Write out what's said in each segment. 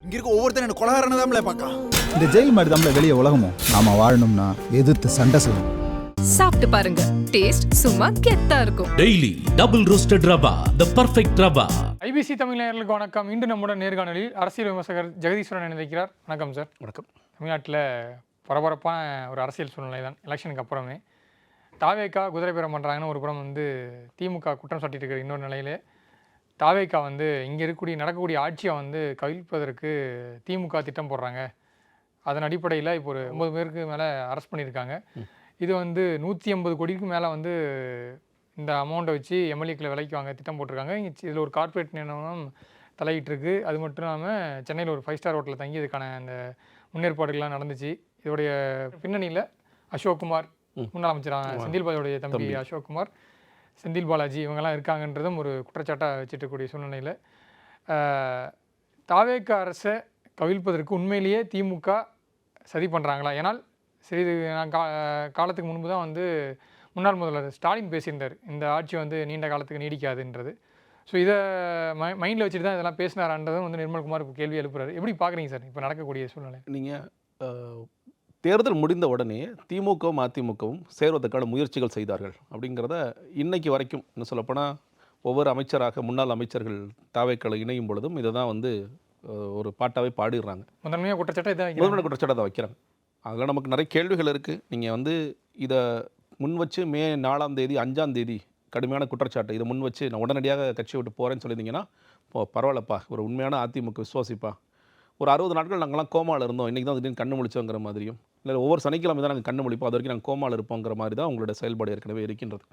இங்க இருக்க ஒவ்வொருத்தரும் என்ன கொலகாரன தான்ல பாக்கா. இந்த ஜெயில் மாதிரி தான்ல வெளிய உலகமும். நாம வாழணும்னா எதிர்த்து சண்டை செய்யணும். சாப்பிட்டு பாருங்க, டேஸ்ட் சும்மா கெத்தா இருக்கும். Daily double roasted rava, the perfect rava. IBC Tamil நேயர்களுக்கு வணக்கம். இன்று நம்முடன் நேர்காணலில் அரசியல் விமர்சகர் ஜெகதீஸ்வரன் இணைந்திருக்கிறார். வணக்கம் சார். வணக்கம். தமிழ்நாட்டில் பரபரப்பான ஒரு அரசியல் சூழ்நிலை தான் எலெக்ஷனுக்கு அப்புறமே. தாவேக்கா குதிரை பேரம் பண்ணுறாங்கன்னு ஒரு புறம் திமுக குற்றம் சாட்டிட்டு இருக்கிற இன்னொரு நிலையிலே தாவேக்கா இங்கே இருக்கக்கூடிய நடக்கக்கூடிய ஆட்சியை கவிழ்ப்பதற்கு திமுக திட்டம் போடுறாங்க. அதன் அடிப்படையில் இப்போ ஒரு 9 பேருக்கு மேலே அரெஸ்ட் பண்ணியிருக்காங்க. இது 180 கோடிக்கு மேலே இந்த அமௌண்ட்டை வச்சு எம்எல்ஏக்களை விலைக்கு வாங்க திட்டம் போட்டிருக்காங்க. இதில் ஒரு கார்ப்பரேட் நிறுவனம் தலையிட்டிருக்கு. அது மட்டும் இல்லாமல் சென்னையில் ஒரு 5 ஸ்டார் ஹோட்டலில் தங்கி இதுக்கான அந்த முன்னேற்பாடுகள்லாம் நடந்துச்சு. இதோடைய பின்னணியில் அசோக்குமார், முன்னாள் அமைச்சர் செந்தில் பாலாஜியோடைய தம்பி அசோக்குமார், செந்தில் பாலாஜி இவங்கெல்லாம் இருக்காங்கன்றதும் ஒரு குற்றச்சாட்டாக வச்சுட்டு இருக்கக்கூடிய சூழ்நிலையில் தாவேக்கா அரசை கவிழ்ப்பதற்கு உண்மையிலேயே திமுக சதி பண்ணுறாங்களா? ஏன்னால் சிறிது காலத்துக்கு முன்பு தான் முன்னாள் முதல்வர் ஸ்டாலின் பேசியிருந்தார், இந்த ஆட்சி நீண்ட காலத்துக்கு நீடிக்காதுன்றது. ஸோ இதை மைண்டில் வச்சுட்டு தான் இதெல்லாம் பேசினாரான்றதும் நிர்மல்குமார் இப்போ கேள்வி எழுப்புறாரு. எப்படி பார்க்குறீங்க சார் இப்போ நடக்கக்கூடிய சூழ்நிலை? நீங்கள் தேர்தல் முடிந்த உடனே திமுகவும் அதிமுகவும் சேர்வதற்கான முயற்சிகள் செய்தார்கள் அப்படிங்கிறத இன்னைக்கு வரைக்கும் இன்னும் சொல்லப்போனால் ஒவ்வொரு அமைச்சராக முன்னாள் அமைச்சர்கள் தாவேக்களை இணையும் பொழுதும் இதை தான் ஒரு பாட்டாவே பாடிடுறாங்க. முதன்மையாக குற்றச்சாட்டை தான் வைக்கிறாங்க. அதில் நமக்கு நிறைய கேள்விகள் இருக்குது. நீங்கள் இதை முன் வச்சு மே 4ஆம் தேதி 5ஆம் தேதி கடுமையான குற்றச்சாட்டு இதை முன் வச்சு நான் உடனடியாக கட்சி விட்டு போகிறேன்னு சொல்லியிருந்தீங்கன்னா பரவாயில்லப்பா, ஒரு உண்மையான அதிமுக விசுவாசிப்பா, ஒரு 60 நாட்கள் நாங்கள்லாம் கோமாவில் இருந்தோம், இன்றைக்கி தான் திடீர்னு கண்ணு முழிச்சோங்கிற மாதிரியும், இல்லை ஒவ்வொரு சனிக்கிழமை தான் நாங்கள் கண்ணு முழிப்போம், அது வரைக்கும் நாங்கள் கோமாவில் இருப்போங்கிற மாதிரி தான் உங்களோட செயல்பாடு ஏற்கனவே இருக்கின்றது.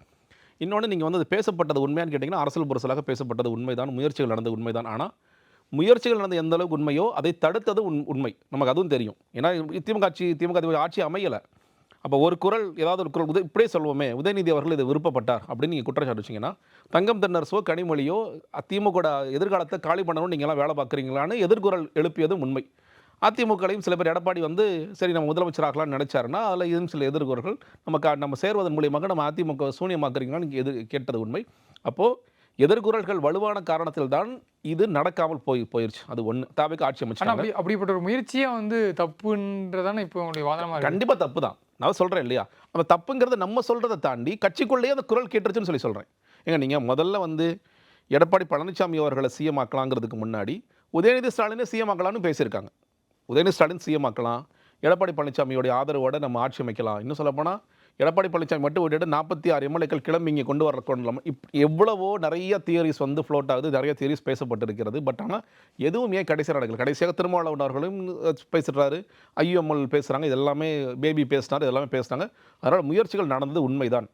இன்னொன்று, நீங்கள் அது பேசப்பட்டது உண்மையானு கேட்டிங்கன்னா அரசியல் புரசலாக பேசப்பட்டது உண்மைதான், முயற்சிகள் நடந்தது உண்மைதான். ஆனால் முயற்சிகள் நடந்த எந்த அளவுக்கு உண்மையோ அதை தடுத்தது உண்மை, நமக்கு அதுவும் தெரியும். ஏன்னா திமுக ஆட்சி அமையலை. அப்போ ஒரு குரல், ஏதாவது ஒரு குரல் இப்படியே சொல்லுவோமே, உதயநிதி அவர்கள் இதை விருப்பப்பட்டார் அப்படின்னு நீங்கள் குற்றச்சாட்டு வச்சிங்கன்னா, தங்கம் தென்னரசோ கனிமொழியோ திமுக எதிர்காலத்தை காலி பண்ணணும் நீங்கள்லாம் வேலை பார்க்குறீங்களான்னு எதிர்குரல் எழுப்பியதும் உண்மை. அதிமுகலையும் சில பேர் எடப்பாடி சரி நம்ம முதலமைச்சராகலாம்னு நினைச்சாருன்னா அதில் இதுவும் சில எதிர்குறர்கள் நம்ம சேர்வதன் மூலியமாக நம்ம அதிமுக சூனியமாக்குறீங்களான்னு கேட்டது உண்மை. அப்போது எதிர்குறல்கள் வலுவான காரணத்தில் தான் இது நடக்காமல் போயிருச்சு. அது ஒன்று. தாவேக்கா ஆட்சி அமைச்சாங்க. அப்படிப்பட்ட ஒரு முயற்சியை தப்புன்றதானே இப்போ உங்களுடைய வாதமாக? கண்டிப்பாக தப்பு தான், நான் சொல்கிறேன் இல்லையா. அந்த தப்புங்கிறது நம்ம சொல்கிறத தாண்டி கட்சிக்குள்ளேயே அந்த குரல் கேட்டுருச்சுன்னு சொல்கிறேன். ஏங்க நீங்கள் முதல்ல எடப்பாடி பழனிசாமி அவர்களை சிஎம் ஆக்கலாங்கிறதுக்கு முன்னாடி உதயநிதி ஸ்டாலினே சிஎம் ஆக்கலாம்னு பேசியிருக்காங்க. உதயநிதி ஸ்டாலின் சிஎம் ஆக்கலாம், எடப்பாடி பழனிசாமியோடைய ஆதரவோடு நம்ம ஆட்சி அமைக்கலாம். இன்னும் சொல்லப்போனால் எடப்பாடி பழனிசாமி மட்டும் விட்டுட்டு 46 எம்எல்ஏக்கள் கிளம்பி இங்கே கொண்டு வரலாம். எவ்வளவோ நிறைய தியரிஸ் ஃப்ளோட் ஆகுது, நிறைய தியரிஸ் பேசப்பட்டிருக்கிறது. பட் ஆனால் எதுவும் ஏன் கடைசியாக நடக்கல. கடைசியாக திருமாவளவன் அவர்களும் பேசுகிறாரு, ஐயுஎம்எல் பேசுகிறாங்க, இதெல்லாமே பேபி பேசினார், இதெல்லாமே பேசுனாங்க. அதனால் முயற்சிகள் நடந்தது உண்மைதான்.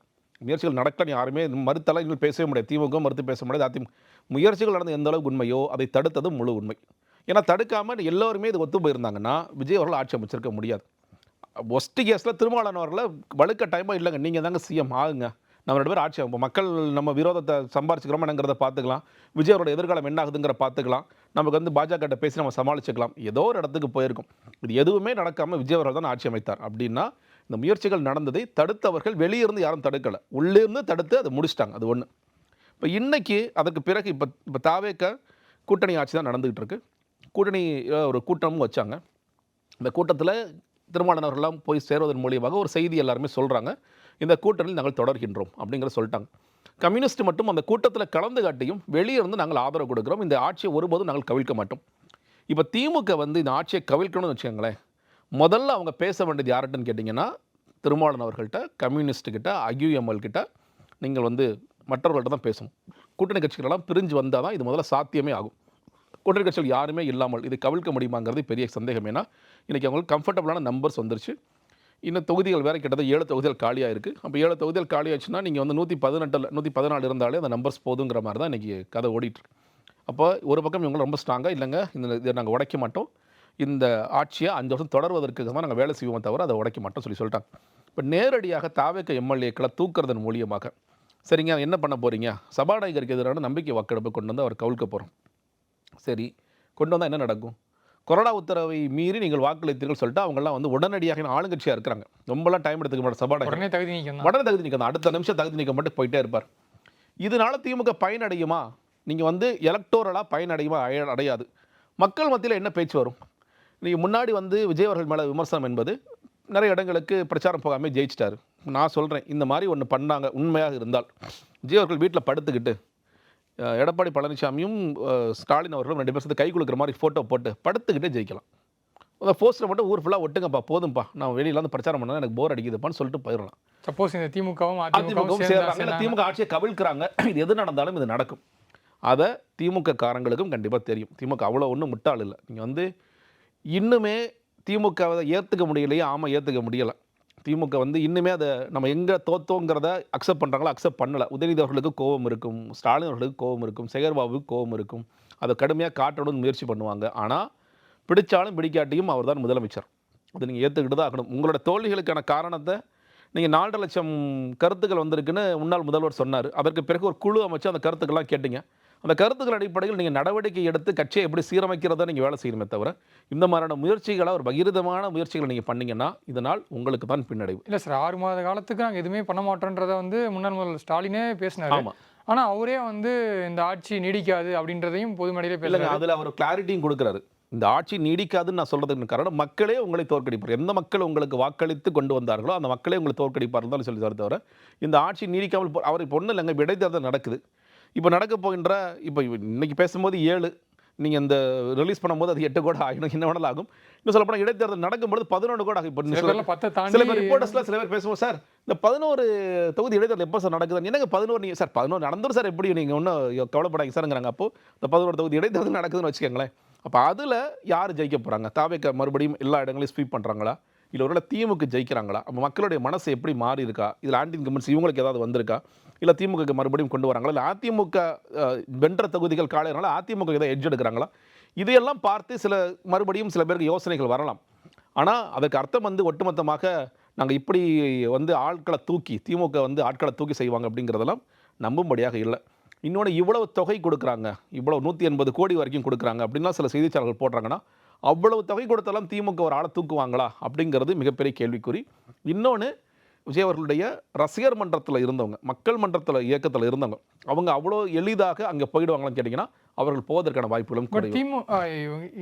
முயற்சிகள் நடக்கலன்னு யாருமே மறுத்தலாம், இன்னும் பேசவே முடியாது. திமுக மறுத்து பேச முடியாது. அதிமுக முயற்சிகள் நடந்த எந்த அளவுக்கு உண்மையோ அதை தடுத்தது முழு உண்மை. ஏன்னா தடுக்காமல் எல்லோருமே இது ஒத்து போயிருந்தாங்கன்னா விஜய் அவர்கள் ஆட்சி அமைச்சிருக்க முடியாது. ஒஸ்ட் கேஸில் திருமாவளவன் அவர்களை வலுக்க டைமாக இல்லைங்க, நீங்கள் தாங்க சிஎம் ஆகுங்க, நம்ம 2 பேர் ஆட்சி ஆகும், மக்கள் நம்ம விரோதத்தை சம்பாரிச்சுக்கிறோம்ங்கிறத பார்த்துக்கலாம், விஜய் அவரோட எதிர்காலம் என்ன ஆகுதுங்கிற பார்த்துக்கலாம், நமக்கு பாஜக பேசி நம்ம சமாளிச்சுக்கலாம், ஏதோ ஒரு இடத்துக்கு போயிருக்கும். இது எதுவுமே நடக்காமல் விஜய் அவர்கள் தான் ஆட்சி அமைத்தார். அப்படின்னா இந்த முயற்சிகள் நடந்ததை தடுத்தவர்கள் வெளியிருந்து யாரும் தடுக்கலை, உள்ளேருந்து தடுத்து அதை முடிச்சிட்டாங்க. அது ஒன்று. இப்போ இன்றைக்கி அதற்கு பிறகு இப்போ தாவேக்கா கூட்டணி ஆட்சி தான் நடந்துகிட்டு இருக்கு. கூட்டணி ஒரு கூட்டமும் வச்சாங்க. இந்த கூட்டத்தில் திருமாவளவன் போய் சேர்வதன் மூலியமாக ஒரு செய்தி எல்லாருமே சொல்கிறாங்க, இந்த கூட்டணியில் நாங்கள் தொடர்கின்றோம் அப்படிங்கிற சொல்லிட்டாங்க. கம்யூனிஸ்ட் மட்டும் அந்த கூட்டத்தில் கலந்து காட்டியும் வெளியிருந்து நாங்கள் ஆதரவு கொடுக்குறோம், இந்த ஆட்சியை ஒருபோதும் நாங்கள் கவிழ்க்க மாட்டோம். இப்போ திமுக இந்த ஆட்சியை கவிழ்க்கணும்னு வச்சுக்கோங்களேன், முதல்ல அவங்க பேச வேண்டியது யார்கிட்டன்னு கேட்டிங்கன்னா திருமாவளவன் அவர்கள்ட்ட, கம்யூனிஸ்ட்டுக்கிட்ட, ஐயுஎம்எல் கிட்ட, நீங்கள் மற்றவர்கள்ட்ட தான் பேசணும். கூட்டணி கட்சிகளெல்லாம் பிரிஞ்சு வந்தால் தான் இது முதல்ல சாத்தியமே ஆகும். கூட்டணி கட்சிகள் யாருமே இல்லாமல் இதை கவிழ்க்க முடியுமாங்கிறது பெரிய சந்தேகம். ஏன்னா இன்றைக்கி அவங்களுக்கு கம்ஃபர்டபுளான நம்பர்ஸ் வந்துருச்சு. இன்னும் தொகுதிகள் வேறு கிட்டத்தட்ட 7 தொகுதிகள் காலியாக இருக்குது. அப்போ 7 தொகுதிகள் காலியாச்சுன்னா நீங்கள் 118 114 இருந்தாலே அந்த நம்பர்ஸ் போதுங்கிற மாதிரி தான் இன்றைக்கி கதை ஓடிட்டுருக்கு. அப்போ ஒரு பக்கம் இவங்க ரொம்ப ஸ்ட்ராங்காக இல்லைங்க, இதை நாங்கள் உடைக்க மாட்டோம், இந்த ஆட்சியை 5 வருஷம் தொடர்வதற்கு தான் நாங்கள் வேலை செய்வோம் தவிர அதை உடைக்க மாட்டோம் சொல்லிட்டாங்க. இப்போ நேரடியாக தாவேக்கா எம்எல்ஏக்களை தூக்குறதன் மூலியமாக சரிங்க என்ன பண்ண போகிறீங்க, சபாநாயகருக்கு எதிரான நம்பிக்கை வாக்கெடுப்பு கொண்டு அவர் கவிழ்க்க போகிறோம். சரி, கொண்டு வந்தால் என்ன நடக்கும்? கொரோனா உத்தரவை மீறி நீங்கள் வாக்களித்தீர்கள் சொல்லிட்டு அவங்கெல்லாம் உடனடியாக ஆளுங்கட்சியாக இருக்கிறாங்க, ரொம்பலாம் டைம் எடுத்துக்க மாட்டேன், சபாநாயகர் உடனே தகுதி நீக்கம், அடுத்த நிமிஷம் தகுதி நீக்கம் மட்டும் போயிட்டே இருப்பார். இதனால திமுக பயனடையுமா? நீங்கள் எலக்டோரலாக பயனடையுமா? அடையாது. மக்கள் மத்தியில் என்ன பேச்சு வரும்? நீங்கள் முன்னாடி வந்து விஜய் அவர்கள் மேலே விமர்சனம் என்பது நிறைய இடங்களுக்கு பிரச்சாரம் போகாமல் ஜெயிச்சிட்டாரு. நான் சொல்கிறேன், இந்த மாதிரி ஒன்று பண்ணாங்க உண்மையாக இருந்தால் விஜய் அவர்கள் வீட்டில் படுத்துக்கிட்டு எடப்பாடி பழனிசாமியும் ஸ்டாலின் அவர்களும் 2 பேர் சேர்ந்து கை குலுக்கிற மாதிரி ஃபோட்டோ போட்டு படுத்துக்கிட்டே ஜெயிக்கலாம். அந்த போஸ்டரை மட்டும் ஊர் ஃபுல்லாக ஒட்டுங்கப்பா, போதும்ப்பா, நான் வெளியில் வந்து பிரச்சாரம் பண்ணால் எனக்கு போர் அடிக்குதுப்பான்னு சொல்லிட்டு போயிடலாம். சப்போஸ் இந்த திமுகவும் அதிமுகவும் சேர்றாங்க, திமுக ஆட்சியை கவிழ்க்கிறாங்க, இது எது நடந்தாலும் இது நடக்கும். அதை திமுக காரங்களுக்கும் கண்டிப்பாக தெரியும். திமுக அவ்வளோ ஒன்றும் முட்டாள் இல்லை. நீங்கள் வந்து இன்னுமே திமுகவை ஏற்றுக்க முடியலையே, ஆமாம் ஏற்றுக்க முடியலை. திமுக வந்து இன்னுமே அதை நம்ம எங்கே தோத்தோங்கிறத அக்செப்ட் பண்ணுறாங்களோ அக்செப்ட் பண்ணலை. உதயநிதி அவர்களுக்கு கோபம் இருக்கும், ஸ்டாலின் அவர்களுக்கு கோபம் இருக்கும், சேகர்பாபுக்கு கோபம் இருக்கும். அதை கடுமையாக காட்டணும்னு முயற்சி பண்ணுவாங்க. ஆனால் பிடிச்சாலும் பிடிக்காட்டியும் அவர் தான் முதலமைச்சர். அதை நீங்கள் ஏற்றுக்கிட்டு தான் ஆகணும். உங்களோட தோல்விகளுக்கான காரணத்தை நீங்கள் 4.5 லட்சம் கருத்துக்கள் வந்திருக்குன்னு முன்னாள் முதல்வர் சொன்னார். அதற்கு பிறகு ஒரு குழு அமைச்சு அந்த கருத்துக்கள்லாம் கேட்டீங்க. அந்த கருத்துக்கள் அடிப்படையில் நீங்கள் நடவடிக்கை எடுத்து கட்சியை எப்படி சீரமைக்கிறதா நீங்கள் வேலை செய்யணுமே தவிர இந்த மாதிரியான முயற்சிகளை ஒரு பகிரதமான முயற்சிகளை நீங்கள் பண்ணீங்கன்னா இதனால் உங்களுக்கு தான் பின்னடைவு. இல்லை சார், 6 மாத காலத்துக்கு நாங்கள் எதுவுமே பண்ண மாட்டோன்றதை வந்து முன்னாள் முதல்வர் ஸ்டாலினே பேசினார். ஆமாம். ஆனால் அவரே வந்து இந்த ஆட்சி நீடிக்காது அப்படின்றதையும் பொது மேடையிலே பேசுகிறாங்க. அதில் அவர் கிளாரிட்டியும் கொடுக்குறாரு. இந்த ஆட்சி நீடிக்காதுன்னு நான் சொல்கிறதுக்கு காரணம் மக்களே உங்களை தோற்கடிப்பார். எந்த மக்கள் உங்களுக்கு வாக்களித்து கொண்டு வந்தார்களோ அந்த மக்களே உங்களை தோற்கடிப்பார்கள் தான் சொல்லி தவிர இந்த ஆட்சி நீடிக்காமல் அவர் இப்போ ஒன்றும் இல்லைங்க. இடைத்தேர்தல் நடக்குது. இப்போ நடக்க போகின்ற இப்போ இன்னைக்கு பேசும்போது 7, நீங்கள் இந்த ரிலீஸ் பண்ணும்போது அது 8 கூட ஆகிடும், என்ன வேணாலும் ஆகும். இன்னும் சொல்லப்போனால் இடைத்தேர்தல் நடக்கும்போது 11 கூட ஆகும். இப்போ சில பேர் ரிப்போர்ட்டர்ஸ்லாம் சில பேர் பேசுவோம், சார் இந்த 11 தொகுதி இடைத்தேர்தல் எப்போ சார் நடக்குது? என்னங்க 11 நீங்கள் சார் 11 நடந்துரும் சார், எப்படி நீங்கள் ஒன்றும் கவலைப்படாங்க சார்ங்கிறாங்க. அப்போது இந்த 11 தொகுதி இடைத்தேர்தல் நடக்குதுன்னு வச்சுக்கோங்களேன். அப்போ அதில் யார் ஜெயிக்க போகிறாங்க? தாவேக மறுபடியும் எல்லா இடங்களையும் ஸ்வீப் பண்ணுறாங்களா, இல்லை ஒருவேளை திமுக ஜெயிக்கிறாங்களா? அப்போ மக்களுடைய மனசு எப்படி மாறி இருக்கா? இதில் ஆன்டி இன்கம்பன்சி இவங்களுக்கு ஏதாவது வந்திருக்கா, இல்லை திமுக மறுபடியும் கொண்டு வராங்களா, இல்லை அதிமுக வென்ற தொகுதிகள் காலையினால அதிமுக ஏதாவது எட்ஜ் எடுக்கிறாங்களா? இதையெல்லாம் பார்த்து மறுபடியும் சில பேருக்கு யோசனைகள் வரலாம். ஆனால் அதுக்கு அர்த்தம் வந்து ஒட்டுமொத்தமாக நாங்கள் இப்படி வந்து ஆட்களை தூக்கி திமுக வந்து ஆட்களை தூக்கி செய்வாங்க அப்படிங்கிறதெல்லாம் நம்பும்படியாக இல்லை. இன்னொன்று, இவ்வளவு தொகை கொடுக்குறாங்க, இவ்வளவு 180 கோடி வரைக்கும் கொடுக்குறாங்க அப்படின்னா சில செய்திச்சாளர்கள் போடுறாங்கன்னா அவ்வளவு தொகை கொடுத்தாலும் திமுக ஒரு ஆளை தூக்குவாங்களா அப்படிங்கிறது மிகப்பெரிய கேள்விக்குறி. இன்னொன்று, விஜய் அவர்களுடைய ரசிகர் மன்றத்தில் இருந்தவங்க, மக்கள் மன்றத்தில் இயக்கத்தில் இருந்தவங்க, அவங்க அவ்வளோ எளிதாக அங்கே போயிடுவாங்களான்னு கேட்டிங்கன்னா அவர்கள் போவதற்கான வாய்ப்புகளும்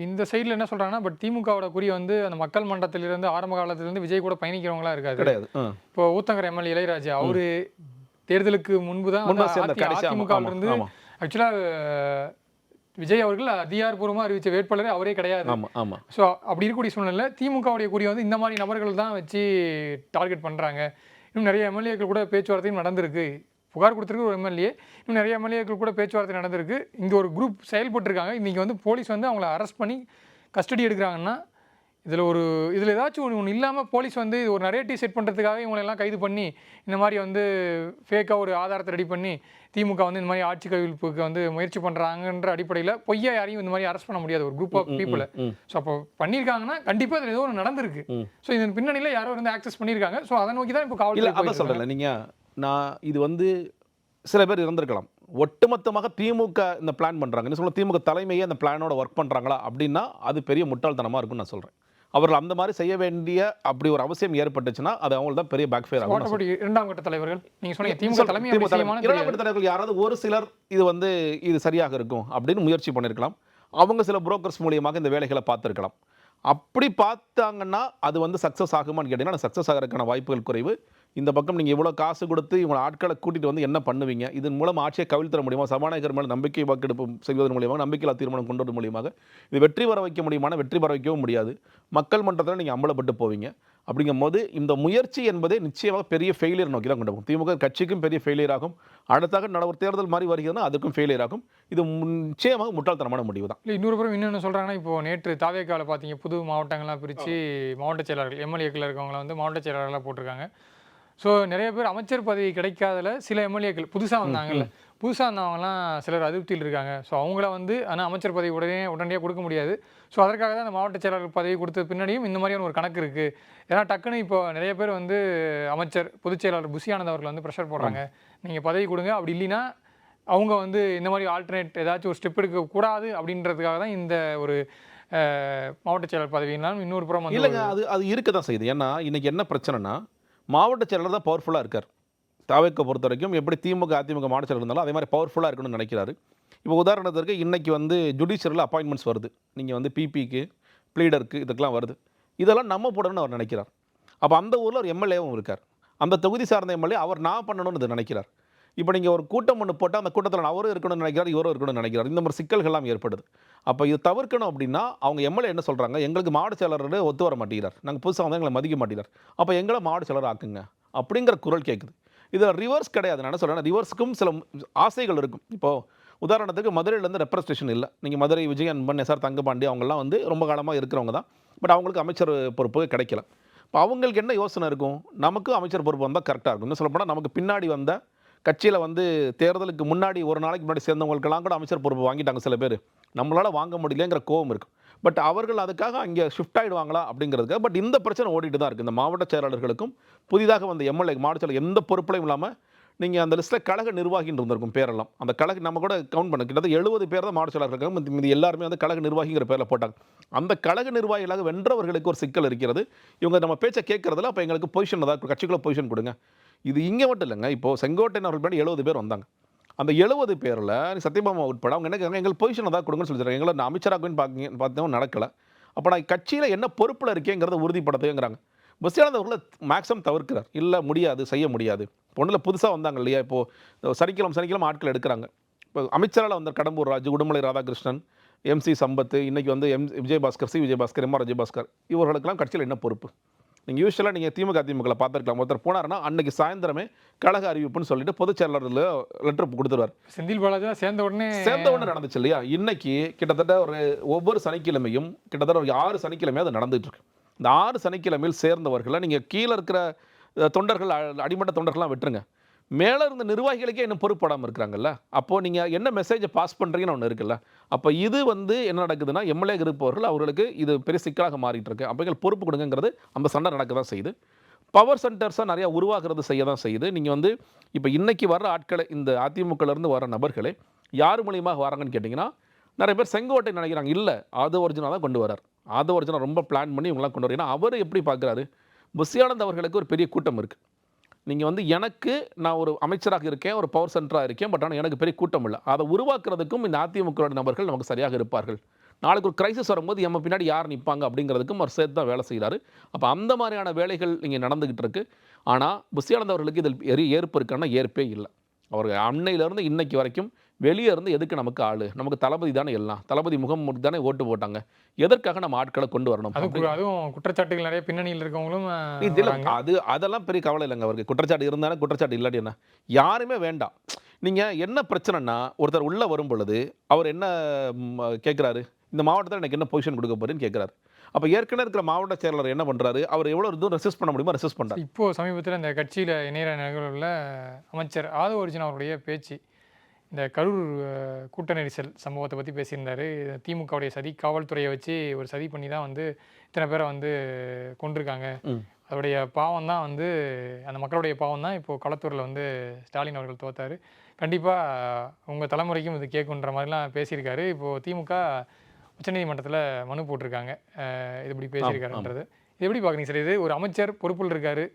இந்த சைடில் என்ன சொல்கிறாங்கன்னா, பட் திமுகவோட குறி வந்து அந்த மக்கள் மன்றத்திலிருந்து ஆரம்ப காலத்திலிருந்து விஜய் கூட பயணிக்கிறவங்களா இருக்காது, கிடையாது. இப்போ ஊத்தங்கரை எம்எல்ஏ இளையராஜா அவரு தேர்தலுக்கு முன்பு தான் அதிமுக இருந்து ஆக்சுவலாக விஜய் அவர்கள் அதிகாரப்பூர்வமாக அறிவித்த வேட்பாளரே அவரே கிடையாது. ஸோ அப்படி இருக்கக்கூடிய சூழ்நிலை திமுகவுடைய குறி வந்து இந்த மாதிரி நபர்கள் தான் வச்சு டார்கெட் பண்ணுறாங்க. இன்னும் நிறைய எம்எல்ஏக்கள் கூட பேச்சுவார்த்தையும் நடந்திருக்கு. புகார் கொடுத்துருக்கு ஒரு எம்எல்ஏ, இன்னும் நிறைய எம்எல்ஏக்கள் கூட பேச்சுவார்த்தை நடந்திருக்கு. இங்கே ஒரு குரூப் செயல்பட்டுருக்காங்க. இன்றைக்கி வந்து போலீஸ் வந்து அவங்கள அரெஸ்ட் பண்ணி கஸ்டடி எடுக்கிறாங்கன்னா இதில் ஏதாச்சும் ஒன்று இல்லாமல் போலீஸ் வந்து இது ஒரு நரேட்டிவ் செட் பண்ணுறதுக்காக இவங்களெல்லாம் கைது பண்ணி இந்த மாதிரி வந்து ஃபேக்காக ஒரு ஆதாரத்தை ரெடி பண்ணி திமுக வந்து இந்த மாதிரி ஆட்சி கவிழ்ப்புக்கு வந்து முயற்சி பண்ணுறாங்கன்ற அடிப்படையில் பொய்யா யாரையும் இந்த மாதிரி அரெஸ்ட் பண்ண முடியாது ஒரு குரூப் ஆஃப் பீப்புளை. ஸோ அப்போ பண்ணியிருக்காங்கன்னா கண்டிப்பாக அதில் ஏதோ ஒரு நடந்திருக்கு. ஸோ இதன் பின்னணியில் யாரோ வந்து ஆக்சஸ் பண்ணியிருக்காங்க. ஸோ அதை நோக்கி தான் இப்போ காவல் சொல்கிறேன். நீங்கள் நான் இது வந்து சில பேர் இருந்திருக்கலாம். ஒட்டுமொத்தமாக திமுக இந்த பிளான் பண்ணுறாங்க, என்ன சொல்ல திமுக தலைமையே அந்த பிளானோட ஒர்க் பண்ணுறாங்களா அப்படின்னா அது பெரிய முட்டாள்தனமாக இருக்குன்னு நான் சொல்கிறேன். அவர்கள் அந்த மாதிரி செய்ய வேண்டிய அப்படி ஒரு அவசியம் ஏற்பட்டுச்சுன்னா அது அவங்களுக்கு தான் பெரிய பேக்ஃபயர் ஆகும். இரண்டாம் கட்ட தலைவர்கள் நீங்கள் சொன்னீங்க திமுக தலைமை இரண்டாம் கட்ட தலைவர்கள் யாராவது ஒரு சிலர் இது சரியாக இருக்கும் அப்படின்னு முயற்சி பண்ணியிருக்கலாம். அவங்க சில புரோக்கர்ஸ் மூலியமாக இந்த வேலைகளை பார்த்துருக்கலாம். அப்படி பார்த்தாங்கன்னா அது வந்து சக்ஸஸ் ஆகுமான்னு கேட்டிங்கன்னா சக்ஸஸ் ஆகிறதுக்கான வாய்ப்புகள் குறைவு. இந்த பக்கம் நீங்கள் இவ்வளோ காசு கொடுத்து இவங்களை ஆட்களை கூட்டிகிட்டு வந்து என்ன பண்ணுவீங்க? இதன் மூலம் ஆட்சியை கவிழ்த்தர முடியுமா? சபாநாயகர் மேலே நம்பிக்கை வாக்கெடுப்பு செய்வதன் மூலியமாக, நம்பிக்கையில்லா தீர்மானம் கொண்டு வர மூலியமாக இது வெற்றி பெற வைக்க முடியுமான? வெற்றி பெற வைக்கவும் முடியாது. மக்கள் மன்றத்தில் நீங்கள் அம்பலப்பட்டு போவீங்க. அப்படிங்கும் போது இந்த முயற்சி என்பதே நிச்சயமாக பெரிய ஃபெயிலியர் நோக்கி தான் கொண்டு போகும். திமுக கட்சிக்கும் பெரிய ஃபெயிலியர் ஆகும். அடுத்தாக ஒரு தேர்தல் மாதிரி வருகிறதுனா அதுக்கும் ஃபெயிலியர் ஆகும். இது நிச்சயமாக முட்டாள்தனமான முடிவு தான். இன்னொரு புறம் இன்னொன்று சொல்கிறாங்கன்னா, இப்போ நேற்று தாவேக்காவில் பார்த்தீங்க, புது மாவட்டங்கள்லாம் பிரித்து மாவட்ட செயலாளர்கள் எம்எல்ஏக்கள் இருக்கவங்கள வந்து மாவட்ட செயலாளர்களாக போட்டிருக்காங்க. ஸோ நிறைய பேர் அமைச்சர் பதவி கிடைக்காதல சில எம்எல்ஏக்கள் புதுசாக வந்தாங்கல்ல, புதுசாக இருந்தவங்கலாம் சிலர் அதிருப்தியில் இருக்காங்க. ஸோ அவங்கள வந்து ஆனால் அமைச்சர் பதவி உடனடியாக கொடுக்க முடியாது. ஸோ அதற்காக தான் அந்த மாவட்ட செயலாளர் பதவி கொடுத்த பின்னாடியும் இந்த மாதிரியான ஒரு கணக்கு இருக்குது. ஏன்னா டக்குன்னு இப்போ நிறைய பேர் வந்து அமைச்சர் பொதுச் செயலாளர் புஷி ஆனந்த் அவர்கள் வந்து ப்ரெஷர் போடுறாங்க, நீங்கள் பதவி கொடுங்க, அப்படி இல்லைன்னா அவங்க வந்து இந்த மாதிரி ஆல்டர்னேட் ஏதாச்சும் ஒரு ஸ்டெப் எடுக்கக்கூடாது அப்படின்றதுக்காக தான் இந்த ஒரு மாவட்ட செயலாளர் பதவினாலும் இன்னொரு புறம் வந்து இல்லைங்க, அது இருக்க தான் செய்யுது. ஏன்னா இன்றைக்கி என்ன பிரச்சனைனா மாவட்ட செயலாளர் தான் பவர்ஃபுல்லாக இருக்கார். தாவேக்கை பொறுத்த வரைக்கும் எப்படி திமுக அதிமுக மாநில செயலர் இருந்தாலும் அதே மாதிரி பவர்ஃபுல்லாக இருக்கணும்னு நினைக்கிறாரு. இப்போ உதாரணத்திற்கு இன்றைக்கி வந்து ஜுடிஷியரில் அப்பாயின்மெண்ட்ஸ் வருது. நீங்கள் வந்து பிபிக்கு ப்ளீடருக்கு இதுக்கெல்லாம் வருது. இதெல்லாம் நம்ம போடணும்னு அவர் நினைக்கிறார். அப்போ அந்த ஊரில் ஒரு எம்எல்ஏவும் இருக்கார். அந்த தொகுதி சார்ந்த எம்எல்ஏ அவர் நான் பண்ணணும்னு இது நினைக்கிறார். இப்போ நீங்கள் ஒரு கூட்டம் ஒன்று போட்டால் அந்த கூட்டத்தில் அவரும் இருக்கணும்னு நினைக்கிறார், இவரும் இருக்கணும்னு நினைக்கிறார். இந்த மாதிரி சிக்கல்கள்லாம் ஏற்படுது. அப்போ இது தவிர்க்கணும் அப்படின்னா அவங்க எம்எல்ஏ என்ன சொல்கிறாங்க, எங்களுக்கு மாவட்ட செயலர் ஒத்து வர மாட்டேங்கிறார், நாங்கள் புதுசாக வந்து எங்களை மதிக்க மாட்டேங்கிறார், அப்போ எங்களை மாவட்ட செயலர் ஆக்குங்க அப்படிங்கிற குரல் கேட்குது. இது ரிவர்ஸ் கிடையாது. நான் என்ன சொல்கிறேன், ரிவர்ஸுக்கும் சில ஆசைகள் இருக்கும். இப்போது உதாரணத்துக்கு மதுரையிலேருந்து ரெப்ரஸன்டேஷன் இல்லை. நீங்கள் மதுரை விஜய் அன்பன் எஸ்ஆர் தங்கபாண்டி அவங்கெல்லாம் வந்து ரொம்ப காலமாக இருக்கிறவங்க தான். பட் அவங்களுக்கு அமைச்சர் பொறுப்பு கிடைக்கல. இப்போ அவங்களுக்கு என்ன யோசனை இருக்கும், நமக்கும் அமைச்சர் பொறுப்பு வந்தால் கரெக்டாக இருக்கும். இன்னும் சொல்லப்போனால் நமக்கு பின்னாடி வந்த கட்சியில் வந்து தேர்தலுக்கு முன்னாடி ஒரு நாளைக்கு முன்னாடி சேர்ந்தவங்களுக்கெல்லாம் கூட அமைச்சர் பொறுப்பு வாங்கிட்டாங்க சில பேர். நம்மளால் வாங்க முடியலங்கிற கோவம் இருக்கும். பட் அவர்கள் அதுக்காக அங்கே ஷிஃப்ட் ஆகிடுவாங்களா அப்படிங்கிறதுக்கு. பட் இந்த பிரச்சனை ஓடிட்டு தான் இருக்குது. இந்த மாவட்ட செயலாளர்களுக்கும் புதிதாக வந்த எம்எல்ஏ மாவட்ட செயலர் எந்த பொறுப்புலையும் இல்லாமல் நீங்கள் அந்த லிஸ்ட்டில் கழக நிர்வாகின்னு இருந்திருக்கும் பேரெல்லாம். அந்த கழக நம்ம கூட கவுண்ட் பண்ண கிட்டத்தட்ட 70 பேர் தான் மாவட்ட செயலாளர்கள். மீதி எல்லாருமே வந்து கழக நிர்வாகிங்கிற பேரில் போட்டாங்க. அந்த கழக நிர்வாகிகளாக வென்றவர்களுக்கு ஒரு சிக்கல் இருக்கிறது. இவங்க நம்ம பேச்சை கேட்கறதுல அப்போ எங்களுக்கு பொசிஷன் தான், கட்சிக்குள்ள பொசிஷன் கொடுங்க. இது இங்கே மட்டும் இல்லைங்க. இப்போது செங்கோட்டையன் அவர்கள் பின்னாடி 70 பேர் வந்தாங்க. அந்த 70 பேரில் சத்யபாமா உட்பட அவங்க என்ன கேட்குறாங்க, எங்களுக்கு பொசிஷன் தான் கொடுங்கன்னு சொல்லி தராங்க. எங்களை நான் அமைச்சராகுன்னு பார்த்தோம் நடக்கலை. அப்போ நான் கட்சியில் என்ன பொறுப்பில் இருக்கேங்கிறத உறுதிப்படுத்துங்கிறாங்க. பஸ்யானந்த் அவர்களை மேக்ஸிமம் தவிர்க்கிறார். இல்லை முடியாது, செய்ய முடியாது. பொண்ணில் புதுசாக வந்தாங்க இல்லையா, இப்போது சனிக்கிழமை ஆட்கள் எடுக்கிறாங்க. இப்போ அமைச்சரால் வந்த கடம்பூர் ராஜு, உடுமலை ராதாகிருஷ்ணன், எம்சி சம்பத், இன்றைக்கி வந்து விஜயபாஸ்கர், விஜயபாஸ்கர், எம்ஆர் விஜயபாஸ்கர், இவர்களுக்கெல்லாம் கட்சியில் என்ன பொறுப்பு? நீங்கள் யூஸ்வலாக நீங்கள் திமுக அதிமுக பார்த்துருக்கலாம். ஒருத்தர் போனார்னா அன்றைக்கி சாயந்தரமே கழக அறிவிப்புன்னு சொல்லிட்டு பொதுச் செயலாளரில் லெட்டர் கொடுத்துருவார். செந்தில் பாலாஜி சேர்ந்த உடனே நடந்துச்சு இல்லையா. இன்றைக்கி கிட்டத்தட்ட ஒவ்வொரு சனிக்கிழமையும் கிட்டத்தட்ட ஒரு 6 சனிக்கிழமையாக அது நடந்துகிட்ருக்கு. இந்த 6 சனிக்கிழமையில் சேர்ந்தவர்களை நீங்கள் கீழே இருக்கிற தொண்டர்கள், அடிமட்ட தொண்டர்கள்லாம் விட்டுருங்க, மேலே இருந்த நிர்வாகிகளுக்கே இன்னும் பொறுப்படாமல் இருக்கிறாங்கல்ல. அப்போது நீங்கள் என்ன மெசேஜை பாஸ் பண்ணுறீங்கன்னு ஒன்று இருக்குல்ல. அப்போ இது வந்து என்ன நடக்குதுன்னா, எம்எல்ஏ இருப்பவர்கள் அவர்களுக்கு இது பெரிய சிக்கலாக மாறிட்டு இருக்கு. அப்போ பொறுப்பு கொடுங்கிறது அந்த சண்டை நடக்க தான் செய்யுது. பவர் சென்டர்ஸாக நிறையா உருவாகிறது செய்ய தான் செய்யுது. நீங்கள் வந்து இப்போ இன்றைக்கி வர்ற ஆட்களை, இந்த அதிமுகலேருந்து வர நபர்களே யார் மூலியமாக வராங்கன்னு கேட்டிங்கன்னா, நிறைய பேர் செங்கோட்டை நினைக்கிறாங்க. இல்லை, ஆதவ ஒரிஜினா தான் கொண்டு வரார். ஆதவ ஒரிஜினா ரொம்ப பிளான் பண்ணி இவங்களாம் கொண்டு வர. ஏன்னா அவர் எப்படி பார்க்குறாரு, புஸ்யானந்த் அவர்களுக்கு ஒரு பெரிய கூட்டம் இருக்குது. நீங்கள் வந்து எனக்கு நான் ஒரு அமைச்சராக இருக்கேன், ஒரு பவர் சென்டராக இருக்கேன், பட் ஆனால் எனக்கு பெரிய கூட்டம் இல்லை. அதை உருவாக்குறதுக்கும் இந்த அதிமுக நபர்கள் நமக்கு சரியாக இருப்பார்கள். நாளைக்கு ஒரு கிரைசிஸ் வரும்போது நம்ம பின்னாடி யார் நிற்பாங்க அப்படிங்கிறதுக்கும் அவர் சேர்த்து தான் வேலை செய்கிறாரு. அப்போ அந்த மாதிரியான வேலைகள் இங்கே நடந்துக்கிட்டு இருக்கு. ஆனால் புஸ்யானந்த் அவர்களுக்கு இதில் ஏற்பு இருக்கான்னா ஏற்பே இல்லை. அவர் அன்னையிலேருந்து இன்னைக்கு வரைக்கும் வெளியே இருந்து எதுக்கு நமக்கு ஆளு, நமக்கு தளபதி தானே எல்லாம், தளபதி முகம் தானே ஓட்டு போட்டாங்க, எதற்காக நம்ம ஆட்களை கொண்டு வரணும். அதுவும் குற்றச்சாட்டுகள் நிறைய பின்னணியில் இருக்கவங்களும் அதெல்லாம் பெரிய கவலை இல்லைங்க அவருக்கு. குற்றச்சாட்டு இருந்தாலும் குற்றச்சாட்டு இல்லாட்டி என்ன, யாருமே வேண்டாம். நீங்கள் என்ன பிரச்சனைனா, ஒருத்தர் உள்ளே வரும் பொழுது அவர் என்ன கேட்குறாரு, இந்த மாவட்டத்தில் எனக்கு என்ன பொசிஷன் கொடுக்க போறேன்னு கேட்குறாரு. அப்போ ஏற்கனவே இருக்கிற மாவட்ட செயலாளர் என்ன பண்ணுறாரு, அவர் எவ்வளோ தூரம் ரெசிஸ்ட் பண்ண முடியுமோ ரெசிஸ்ட் பண்ணுறாரு. இப்போது சமீபத்தில் இந்த கட்சியில் இணைய நிகழ்வில் அமைச்சர் ஆதவ ஒரிஜினா அவருடைய பேச்சு இந்த கரூர் கூட்ட நெரிசல் சம்பவத்தை பற்றி பேசியிருந்தார். திமுகவுடைய சதி, காவல்துறையை வச்சு ஒரு சதி பண்ணி தான் வந்து இத்தனை பேரை வந்து கொண்டிருக்காங்க. அதோடைய பாவம் தான் வந்து, அந்த மக்களுடைய பாவம் தான் இப்போது களத்தூரில் வந்து ஸ்டாலின் அவர்கள் தோத்தார். கண்டிப்பாக உங்கள் தலைமுறைக்கும் இது கேட்குன்ற மாதிரிலாம் பேசியிருக்காரு. இப்போது திமுக உச்சநீதிமன்றத்தில் மனு போட்டிருக்காங்க இது இப்படி பேசியிருக்காருன்றது. இது எப்படி பார்க்குறீங்க சார்? இது ஒரு அமைச்சர் பொறுப்பில் இருக்கார்.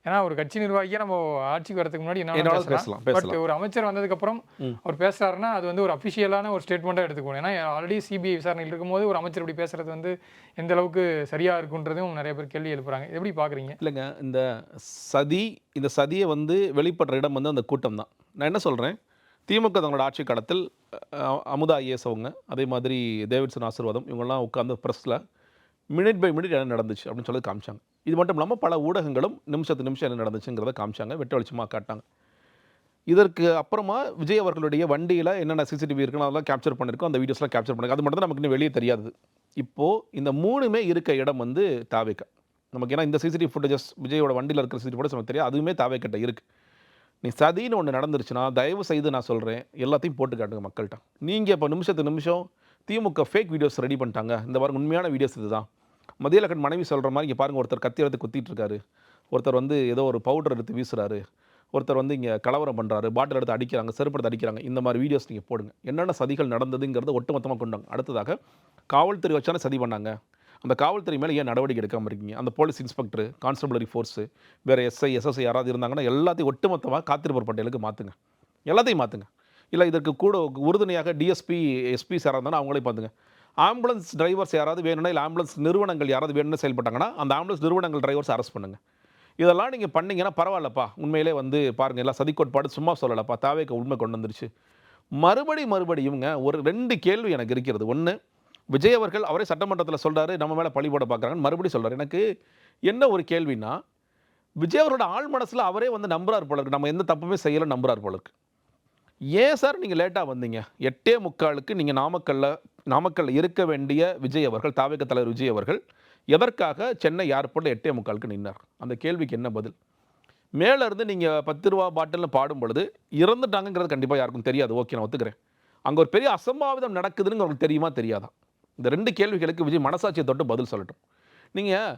ஏன்னா ஒரு கட்சி நிர்வாகியாக நம்ம ஆட்சிக்கு வரதுக்கு முன்னாடி என்ன பேசலாம், பட் ஒரு அமைச்சர் வந்ததுக்கப்புறம் அவர் பேசுகிறாருன்னா அது வந்து ஒரு அஃபிஷியலான ஒரு ஸ்டேட்மெண்ட்டாக எடுத்துக்கணும். ஏன்னா ஆல்ரெடி சிபிஐ விசாரணையில் இருக்கும்போது ஒரு அமைச்சர் இப்படி பேசுகிறது வந்து எந்த அளவுக்கு சரியாக இருக்குன்றதும் நிறைய பேர் கேள்வி எழுப்புறாங்க. எப்படி பார்க்குறீங்க? இல்லைங்க, இந்த சதியை வந்து வெளிப்படுற இடம் வந்து அந்த கூட்டம் தான். நான் என்ன சொல்கிறேன், திமுக தங்களோட ஆட்சி காலத்தில் அமுதா ஐஏஎஸ் அவங்க, அதே மாதிரி டேவிட்சன் ஆசீர்வாதம், இவங்கெல்லாம் உட்காந்து ப்ரெஸ்ஸில் மினிட் பை மினிட் என்ன நடந்துச்சு அப்படின்னு சொல்லி காமிச்சாங்க. இது மட்டும் இல்லாமல் பல ஊடகங்களும் நிமிஷத்துக்கு நிமிஷம் என்ன நடந்துச்சுங்கிறத காமிச்சாங்க, வெட்ட வெளிச்சமாக காட்டாங்க. இதற்கு அப்புறமா விஜய் அவர்களுடைய வண்டியில் என்னென்ன சிசிடிவி இருக்குன்னு அதெல்லாம் கேப்சர் பண்ணியிருக்கோம், அந்த வீடியோஸ்லாம் கேப்சர் பண்ணிருக்கோம். அது மட்டும் தான் நமக்கு இன்னும் வெளியே தெரியாது. இப்போது இந்த 3மே இருக்க இடம் வந்து தாவேக்கா நமக்கு. ஏன்னா இந்த சிசிடிவி ஃபுட்டேஜஸ் விஜயோட வண்டியில் இருக்கிற சிசிடிவி ஃபுட்டேஜ் நமக்கு தெரியாது, அதுவுமே தாவேக்கிட்ட இருக்குது. நீ சதின்னு ஒன்று நடந்துருச்சுன்னா தயவு செய்து நான் சொல்கிறேன், எல்லாத்தையும் போட்டு காட்டுங்க மக்கள்கிட்ட. நீங்கள் இப்போ நிமிஷத்துக்கு நிமிஷம் திமுக ஃபேக் வீடியோஸ் ரெடி பண்ணிட்டாங்க, இந்த மாதிரி உண்மையான வீடியோஸ் இது தான். மதியழகன் மனைவி சொல்கிற மாதிரி இங்கே பாருங்கள், ஒருத்தர் கத்தி எடுத்து குத்திட்டு இருக்காரு, ஒருத்தர் வந்து ஏதோ ஒரு பவுடர் எடுத்து வீசுறாரு, ஒருத்தர் வந்து இங்கே கலவரம் பண்ணுறாரு, பாட்டில் எடுத்து அடிக்கிறாங்க, செருப்படுத்து அடிக்கிறாங்க. இந்த மாதிரி வீடியோஸ் நீங்கள் போடுங்க. என்னென்ன சதிகள் நடந்ததுங்கிறத ஒட்டுமொத்தமாக கொண்டாங்க. அடுத்ததாக காவல்துறை வச்சானே சதி பண்ணாங்க, அந்த காவல்துறை மேலே ஏன் நடவடிக்கை எடுக்காமல் இருக்கீங்க? அந்த போலீஸ் இன்ஸ்பெக்டர், கான்ஸ்டபிளரி ஃபோர்ஸு, வேறு எஸ்ஐ, எஸ்எஸ்ஐ யாராவது இருந்தாங்கன்னா எல்லாத்தையும் ஒட்டுமொத்தமாக காத்திருப்போர் பட்டியலுக்கு மாற்றுங்க. எல்லாத்தையும் மாற்றுங்க. இல்லை இதற்கு கூட உறுதுணையாக டிஎஸ்பி, எஸ்பிஸ் யாராக இருந்தாலும் அவங்களே பார்த்துங்க. ஆம்புலன்ஸ் டிரைவர்ஸ் யாராவது வேணும்னா, இல்லை ஆம்புலன்ஸ் நிறுவனங்கள் யாராவது வேணும்னு செயல்பட்டாங்கன்னா அந்த ஆம்புலன்ஸ் நிறுவனங்கள் டிரைவர்ஸ் அரெஸ்ட் பண்ணுங்கள். இதெல்லாம் நீங்கள் பண்ணிங்கன்னா பரவாயில்லப்பா, உண்மையிலே வந்து பாருங்கள் எல்லாம் சதிக்கோட்பாடு சும்மா சொல்லலப்பா, தாவேக்கு உண்மை கொண்டு வந்துருச்சு. மறுபடியும்ங்க ஒரு 2 கேள்வி எனக்கு இருக்கிறது. ஒன்று, விஜய் அவர்கள் அவரே சட்டமன்றத்தில் சொல்கிறாரு நம்ம மேலே பழி போட பார்க்குறாங்கன்னு மறுபடியும் சொல்கிறார். எனக்கு என்ன ஒரு கேள்வின்னா, விஜய் அவரோட ஆள் மனசில் அவரே வந்து நம்புறார் போல இருக்கு, நம்ம எந்த தப்புமே செய்யலை நம்புறார் போல இருக்கு. ஏன் சார் நீங்கள் லேட்டாக வந்தீங்க? 8:45க்கு நீங்கள் நாமக்கல்ல இருக்க வேண்டிய விஜய் அவர்கள், தாவேக தலைவர் விஜய் அவர்கள் எதற்காக சென்னை ஏர்போர்ட்டில் 8:45க்கு நின்னார்? அந்த கேள்விக்கு என்ன பதில்? மேலே இருந்து நீங்கள் 10 ரூபா பாட்டில்னு பாடும் பொழுது இறந்துட்டாங்கிறது கண்டிப்பாக யாருக்கும் தெரியாது. ஓகே, நான் ஒத்துக்கிறேன். அங்கே ஒரு பெரிய அசம்பாவிதம் நடக்குதுன்னு உங்களுக்கு தெரியுமா தெரியாதா? இந்த 2 கேள்விகளுக்கு விஜய் மனசாட்சியை தொட்டு பதில் சொல்லட்டும். நீங்கள்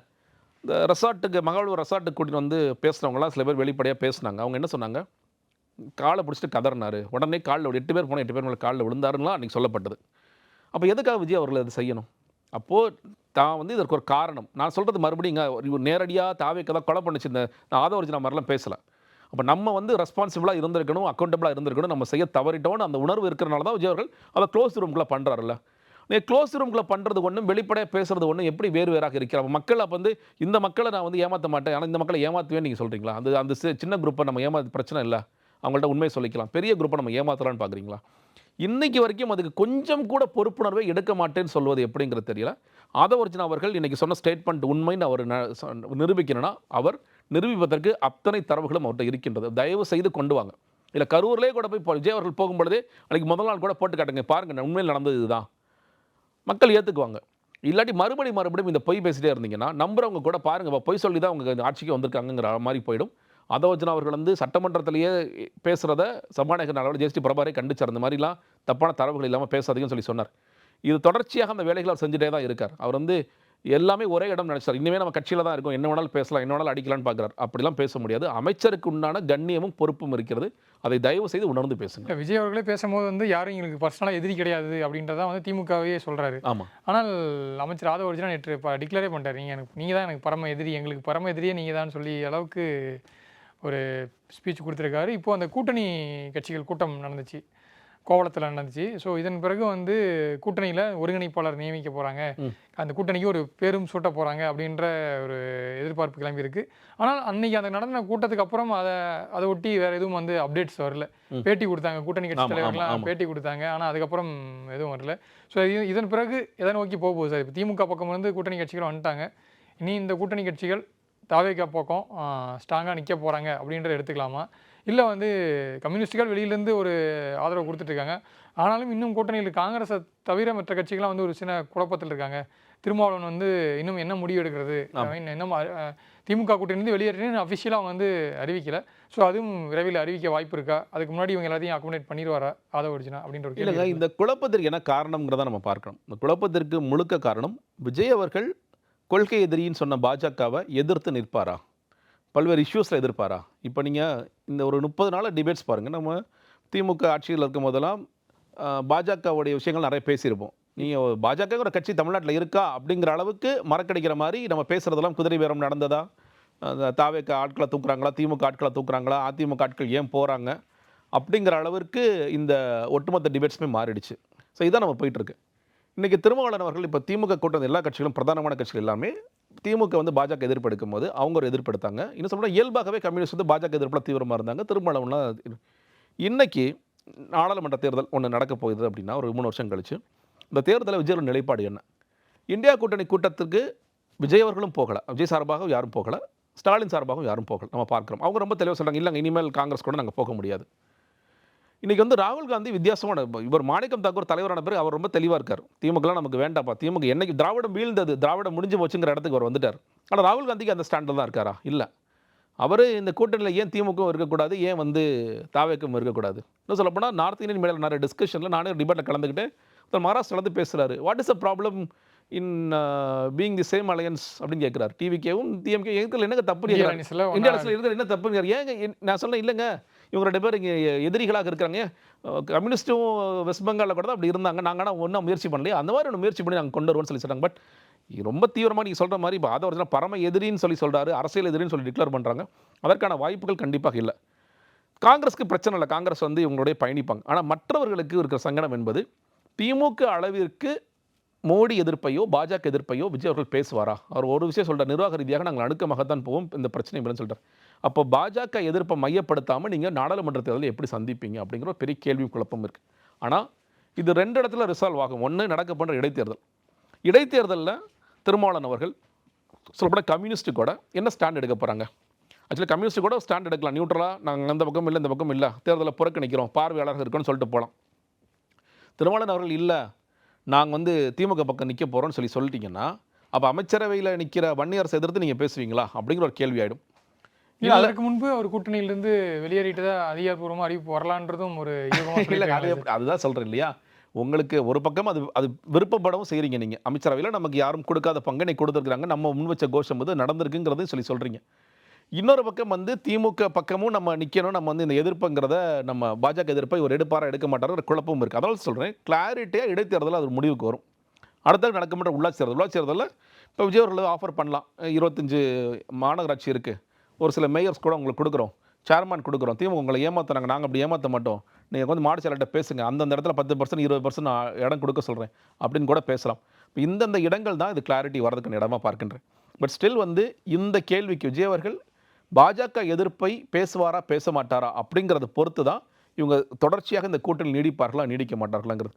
இந்த ரெசார்ட்டுக்கு, மகாபலிபுரம் ரெசார்ட்டுக்கு கூட்டிகிட்டு வந்து பேசுகிறவங்களாம் சில பேர் வெளிப்படையாக பேசுனாங்க. அவங்க என்ன சொன்னாங்க? காலை பிடிச்சிட்டு கதறினார். உடனே காலில் 8 பேர் போனால் 8 பேர் மேலே காலில் விழுந்தாருலாம் அன்றைக்கி சொல்லப்பட்டது. அப்போ எதுக்காக விஜய் அவர்கள் அதை செய்யணும்? அப்போது தான் வந்து இதற்கு ஒரு காரணம். நான் சொல்கிறது மறுபடியும் நேரடியாக தாவேக்கு தான் கொலை பண்ணிச்சு. இந்த நான் ஆதவர்ஜினா மாதிரிலாம் பேசலை. அப்போ நம்ம வந்து ரெஸ்பான்சிபிளாக இருந்திருக்கணும், அக்கௌண்டபிளாக இருந்திருக்கணும். நம்ம செய்ய தவறிட்டோன்னு அந்த உணர்வு இருக்கிறனால தான் விஜய் அவர்கள் அதை க்ளோஸ் ரூம்குள்ளே பண்ணுறாருல்ல. நீ க்ளோஸ் ரூம்குள்ளே பண்ணுறது ஒன்றும், வெளிப்படையாக பேசுகிறது ஒன்றும் எப்படி வேறாக இருக்கிற மக்கள். அப்போ வந்து இந்த மக்களை நான் வந்து ஏமாற்ற மாட்டேன், ஆனால் இந்த மக்களை ஏமாற்றுவேன்னு நீங்கள் சொல்கிறீங்களா? அந்த சின்ன குரூப்பை நம்ம ஏமாற்ற பிரச்சனை இல்லை, அவங்கள்ட்ட உண்மையை சொல்லிக்கலாம். பெரிய குரூப்பை நம்ம ஏமாற்றலான்னு பார்க்குறீங்களா? இன்றைக்கி வரைக்கும் அதுக்கு கொஞ்சம் கூட பொறுப்புணர்வை எடுக்க மாட்டேன்னு சொல்வது எப்படிங்கிறது தெரியல. ஆதவர்ஜினா அவர்கள் இன்றைக்கி சொன்ன ஸ்டேட்மெண்ட் உண்மைன்னு அவர் நிரூபிக்கணும்னா, அவர் நிரூபிப்பதற்கு அத்தனை தரவுகளும் அவர்கிட்ட இருக்கின்றது. தயவு செய்து கொண்டு வாங்க. இல்லை கரூர்லேயே கூட போய் விஜய் அவர்கள் போகும்பொழுதே அன்றைக்கி முதல் நாள் கூட போட்டு காட்டுங்க, பாருங்கள் உண்மையில் நடந்தது இதுதான், மக்கள் ஏற்றுக்குவாங்க. இல்லாட்டி மறுபடியும் இந்த பொய் பேசிட்டே இருந்தீங்கன்னா நம்புறவங்க கூட பாருங்கள் பொய் சொல்லி தான் அவங்க ஆட்சிக்கு வந்திருக்காங்கிற மாதிரி போயிடும். ஆதவர்ஜினா அவர்கள் வந்து சட்டமன்றத்திலேயே பேசுகிறத சபாநாயகர் நாளோட ஜெயஸ்ரீ பிரபாரே கண்டிச்சார். அந்த மாதிரிலாம் தப்பான தரவுகள் இல்லாமல் பேசாதீங்கன்னு சொல்லி சொன்னார். இது தொடர்ச்சியாக அந்த வேலைகளை அவர் செஞ்சுட்டே தான் இருக்கார். அவர் வந்து எல்லாமே ஒரே இடம் நினைச்சார். இனிமேல் நம்ம கட்சியில் தான் இருக்கும், என்ன வேணாலும் பேசலாம், என்ன வேணாலும் அடிக்கலான்னு பார்க்குறாரு. அப்படிலாம் பேச முடியாது. அமைச்சருக்கு உண்டான கண்ணியமும் பொறுப்பும் இருக்கிறது. அதை தயவு செய்து உணர்ந்து பேசுங்க. விஜய் அவர்களே பேசும்போது வந்து யாரும் எங்களுக்கு பர்சனலாக எதிரி கிடையாது அப்படின்றதான் வந்து திமுகவே சொல்கிறாரு. ஆமாம். ஆனால் அமைச்சர் ஆதவர்ஜினா நேற்று டிக்ளரே பண்ணிட்டார், நீங்கள் தான் எனக்கு பரம எதிரி, எங்களுக்கு பரம எதிரியே நீங்கள் தான் சொல்லி அளவுக்கு ஒரு ஸ்பீச் கொடுத்துருக்காரு. இப்போது அந்த கூட்டணி கட்சிகள் கூட்டம் நடந்துச்சு, கோவளத்தில் நடந்துச்சு. ஸோ இதன் பிறகு வந்து கூட்டணியில் ஒருங்கிணைப்பாளர் நியமிக்க போகிறாங்க, அந்த கூட்டணிக்கு ஒரு பேரும் சூட்ட போகிறாங்க அப்படின்ற ஒரு எதிர்பார்ப்பு கிளம்பியிருக்கு. ஆனால் அன்றைக்கி அந்த நடந்த கூட்டத்துக்கு அப்புறம் அதை ஒட்டி வேறு எதுவும் வந்து அப்டேட்ஸ் வரல. பேட்டி கொடுத்தாங்க, கூட்டணி கட்சி தலைவர்கள்லாம் பேட்டி கொடுத்தாங்க, ஆனால் அதுக்கப்புறம் எதுவும் வரல. ஸோ இதன் பிறகு எதை நோக்கி போக போகுது சார்? இப்போ திமுக பக்கம் வந்து கூட்டணி கட்சிகள் வந்துட்டாங்க, இனி இந்த கூட்டணி கட்சிகள் தாவேகா பக்கம் ஸ்ட்ராங்காக நிற்க போகிறாங்க அப்படின்றத எடுத்துக்கலாமா? இல்லை வந்து கம்யூனிஸ்டுகள் வெளியிலேருந்து ஒரு ஆதரவு கொடுத்துட்ருக்காங்க, ஆனாலும் இன்னும் கூட்டணியில் காங்கிரஸை தவிர மற்ற கட்சிகள்லாம் வந்து ஒரு சின்ன குழப்பத்தில் இருக்காங்க. திருமாவளவன் வந்து இன்னும் என்ன முடிவு எடுக்கிறது, இன்னும் திமுக கூட்டணியிலேருந்து வெளியேறினு அஃபிஷியலாக அவங்க வந்து அறிவிக்கலை. ஸோ அதுவும் விரைவில் அறிவிக்க வாய்ப்பு இருக்கா? அதுக்கு முன்னாடி இவங்க எல்லாத்தையும் அக்கோமடேட் பண்ணிடுவாரா ஆதவர்ஜினா அப்படின்ற ஒரு இல்லைங்க. இந்த குழப்பத்திற்கு என்ன காரணங்கிறத நம்ம பார்க்கணும். இந்த குழப்பத்திற்கு முழுக்க காரணம் விஜய் அவர்கள் கொள்கை எதிரின்னு சொன்ன பாஜகவை எதிர்த்து நிற்பாரா, பல்வேறு இஷ்யூஸில் எதிர்ப்பாரா? இப்போ நீங்கள் இந்த ஒரு 30 நாள் டிபேட்ஸ் பாருங்கள். நம்ம திமுக ஆட்சியில் இருக்கும் போதெல்லாம் பாஜகவுடைய விஷயங்கள் நிறைய பேசியிருப்போம். நீங்கள் பாஜக ஒரு கட்சி தமிழ்நாட்டில் இருக்கா அப்படிங்கிற அளவுக்கு மறக்கடிக்கிற மாதிரி நம்ம பேசுகிறதெல்லாம் குதிரை பேரம் நடந்ததா, தாவேக ஆட்களை தூக்குறாங்களா, திமுக ஆட்களை தூக்குறாங்களா, அதிமுக ஆட்கள் ஏன் போகிறாங்க அப்படிங்கிற அளவிற்கு இந்த ஒட்டுமொத்த டிபேட்ஸுமே மாறிடுச்சு. ஸோ இதான் நம்ம போயிட்டுருக்கு. இன்றைக்கி திருமாவளவன் அவர்கள் இப்போ திமுக கூட்டம் எல்லா கட்சிகளும், பிரதானமான கட்சிகள் எல்லாமே திமுக வந்து பாஜக எதிர்ப்பு எடுக்கும் போது அவங்க ஒரு எதிர்ப்பு எடுத்தாங்க. இன்னும் சொல்ல இயல்பாகவே கம்யூனிஸ்ட் வந்து பாஜக எதிர்ப்பில் தீவிரமாக இருந்தாங்க. திருமாவளவன்லாம் இன்றைக்கி நாடாளுமன்ற தேர்தல் ஒன்று நடக்க போகுது அப்படின்னா ஒரு 3 வருஷம் கழிச்சு இந்த தேர்தலில் விஜயோட நிலைப்பாடு என்ன? இந்தியா கூட்டணி கூட்டத்துக்கு விஜய் அவர்களும் போகலை, விஜய் சார்பாகவும் யாரும் போகலை, ஸ்டாலின் சார்பாகவும் யாரும் போகலை. நம்ம பார்க்குறோம். அவங்க ரொம்ப தெளிவாக சொல்கிறாங்க, இல்லைங்க இனிமேல் காங்கிரஸ் கூட நாங்கள் போக முடியாது. இன்றைக்கி வந்து ராகுல் காந்தி வித்தியாசமான, இவர் மாணிக்கம் தாக்கூர் தலைவரான பிறகு அவர் ரொம்ப தெளிவாக இருக்கார். திமுகலாம் நமக்கு வேண்டாப்பா, திமுக என்னைக்கு திராவிடம் வீழ்ந்தது, திராவிடம் முடிஞ்சு போச்சுங்கிற இடத்துக்கு அவர் வந்துட்டார். ஆனால் ராகுல் காந்திக்கு அந்த ஸ்டாண்டில் தான் இருக்காரா? இல்லை. அவர் இந்த கூட்டணியில் ஏன் திமுகவும் இருக்கக்கூடாது, ஏன் வந்து தாவேக்கும் இருக்கக்கூடாது? இன்னும் சொல்லப்போனால் நார்த் இந்தியன் மீடியாவில் நிறைய டிஸ்கஷனில் நானே டிபேட்டில் கலந்துக்கிட்டு மகாராஷ்டிராவில் பேசுகிறாரு. What is the problem in being the same alliance அப்படின்னு கேட்குறாரு. டிவிகேவும் டிஎம்கே இருக்கிற என்னங்க தப்பு, இந்தியா அரசில் இருக்கிற என்ன தப்புங்க? ஏங்க நான் சொல்ல இல்லைங்க, இவங்க 2 பேர் இங்கே எதிரிகளாக இருக்கிறாங்க. கம்யூனிஸ்ட்டும் வெஸ்ட் பெங்காலில் கூட தான் அப்படி இருந்தாங்க, நாங்கள் ஆனால் ஒன்றும் முயற்சி பண்ணலையே, அந்த மாதிரி ஒன்று முயற்சி பண்ணி நாங்கள் கொண்டு வருவோம்னு சொல்லி சொல்கிறாங்க. பட் ரொம்ப தீவிரமாக நீங்கள் சொல்கிற மாதிரி இப்போ ஆதவர்ஜனா பரம எதிரின்னு சொல்கிறாரு, அரசியல் எதிரின்னு சொல்லி டிக்ளேர் பண்ணுறாங்க. அதற்கான வாய்ப்புகள் கண்டிப்பாக இல்லை. காங்கிரஸுக்கு பிரச்சனை இல்லை, காங்கிரஸ் வந்து இவங்களுடைய பயணிப்பாங்க. ஆனால் மற்றவர்களுக்கு இருக்கிற சங்கடம் என்பது திமுக அளவிற்கு மோடி எதிர்ப்பையோ பாஜக எதிர்ப்பையோ விஜய் அவர்கள் பேசுவாரா? அவர் ஒரு விஷயம் சொல்கிறார், நிர்வாக ரீதியாக நாங்கள் அணுக்கமாகத்தான் போவோம், இந்த பிரச்சனை இல்லைன்னு சொல்கிறார். அப்போ பாஜக எதிர்ப்பை மையப்படுத்தாமல் நீங்கள் நாடாளுமன்ற தேர்தலில் எப்படி சந்திப்பீங்க அப்படிங்கிற ஒரு பெரிய கேள்வி குழப்பம் இருக்குது. ஆனால் இது 2 இடத்துல ரிசால்வ் ஆகும். ஒன்று நடக்கப்படுற இடைத்தேர்தல். இடைத்தேர்தலில் திருமாவளவன் அவர்கள் சொல்லப்போனால் கம்யூனிஸ்ட்டு கூட என்ன ஸ்டாண்ட் எடுக்க போகிறாங்க? ஆக்சுவலி கம்யூனிஸ்ட் கூட ஸ்டாண்ட் எடுக்கலாம், நியூட்ரலாக நாங்கள் அந்த பக்கம் இல்லை இந்த பக்கம் இல்லை, தேர்தலை புறக்கணிக்கிறோம், பார்வையாளர்கள் இருக்கோன்னு சொல்லிட்டு போகலாம். திருமாவளவன் அவர்கள் இல்லை நாங்கள் வந்து திமுக பக்கம் நிற்க போகிறோன்னு சொல்லிட்டீங்கன்னா அப்போ அமைச்சரவையில் நிற்கிற வன்னியரசை எதிர்த்து நீங்கள் பேசுவீங்களா அப்படிங்கிற ஒரு கேள்வி ஆகிடும். இல்லை அதற்கு முன்பு அவர் கூட்டணியிலிருந்து வெளியேறிட்டு அதிகாரப்பூர்வமாக அறிவிப்பு வரலான்றதும் ஒரு இல்லை, அதுதான் சொல்கிறேன் இல்லையா, உங்களுக்கு ஒரு பக்கம் அது விருப்பப்படவும் செய்கிறீங்க. நீங்கள் அமைச்சரவையில் நமக்கு யாரும் கொடுக்காத பங்கை நீ கொடுத்துருக்குறாங்க, நம்ம முன் வச்ச கோஷம் வந்து நடந்திருக்குங்கிறதையும் சொல்கிறீங்க. இன்னொரு பக்கம் வந்து திமுக பக்கமும் நம்ம நிற்கணும், நம்ம வந்து இந்த எதிர்ப்புங்கிறத நம்ம பாஜக எதிர்ப்பை ஒரு எடுப்பாராக எடுக்க மாட்டார் குழப்பமும் இருக்குது. அதனால சொல்கிறேன், கிளாரிட்டியாக இடைத்தேர்தலில் அது முடிவுக்கு வரும். அடுத்தது நடக்க உள்ளாட்சி தேர்தலில் இப்போ விஜய் அவர்கள் ஆஃபர் பண்ணலாம், 25 மாநகராட்சி இருக்குது, ஒரு சில மேயர்ஸ் கூட உங்களுக்கு கொடுக்குறோம், சேர்மேன் கொடுக்குறோம், திமுக உங்களை ஏமாத்துறாங்க, நாங்கள் அப்படி ஏமாற்ற மாட்டோம், நீங்கள் வந்து மாடு செயலர்கிட்ட பேசுங்க, அந்தந்த இடத்துல 10% 20% இடம் கொடுக்க சொல்கிறேன் அப்படின்னு கூட பேசலாம். இப்போ இந்தந்த இடங்கள் தான் இது கிளாரிட்டி வரதுக்கான இடமா பார்க்கின்றேன். பட் ஸ்டில் வந்து இந்த கேள்விக்கு விஜய் அவர்கள் பாஜக எதிர்ப்பை பேசுவாரா பேச மாட்டாரா அப்படிங்கிறத பொறுத்து தான் இவங்க தொடர்ச்சியாக இந்த கூட்டணி நீடிப்பார்களா நீடிக்க மாட்டார்களாங்கிறது.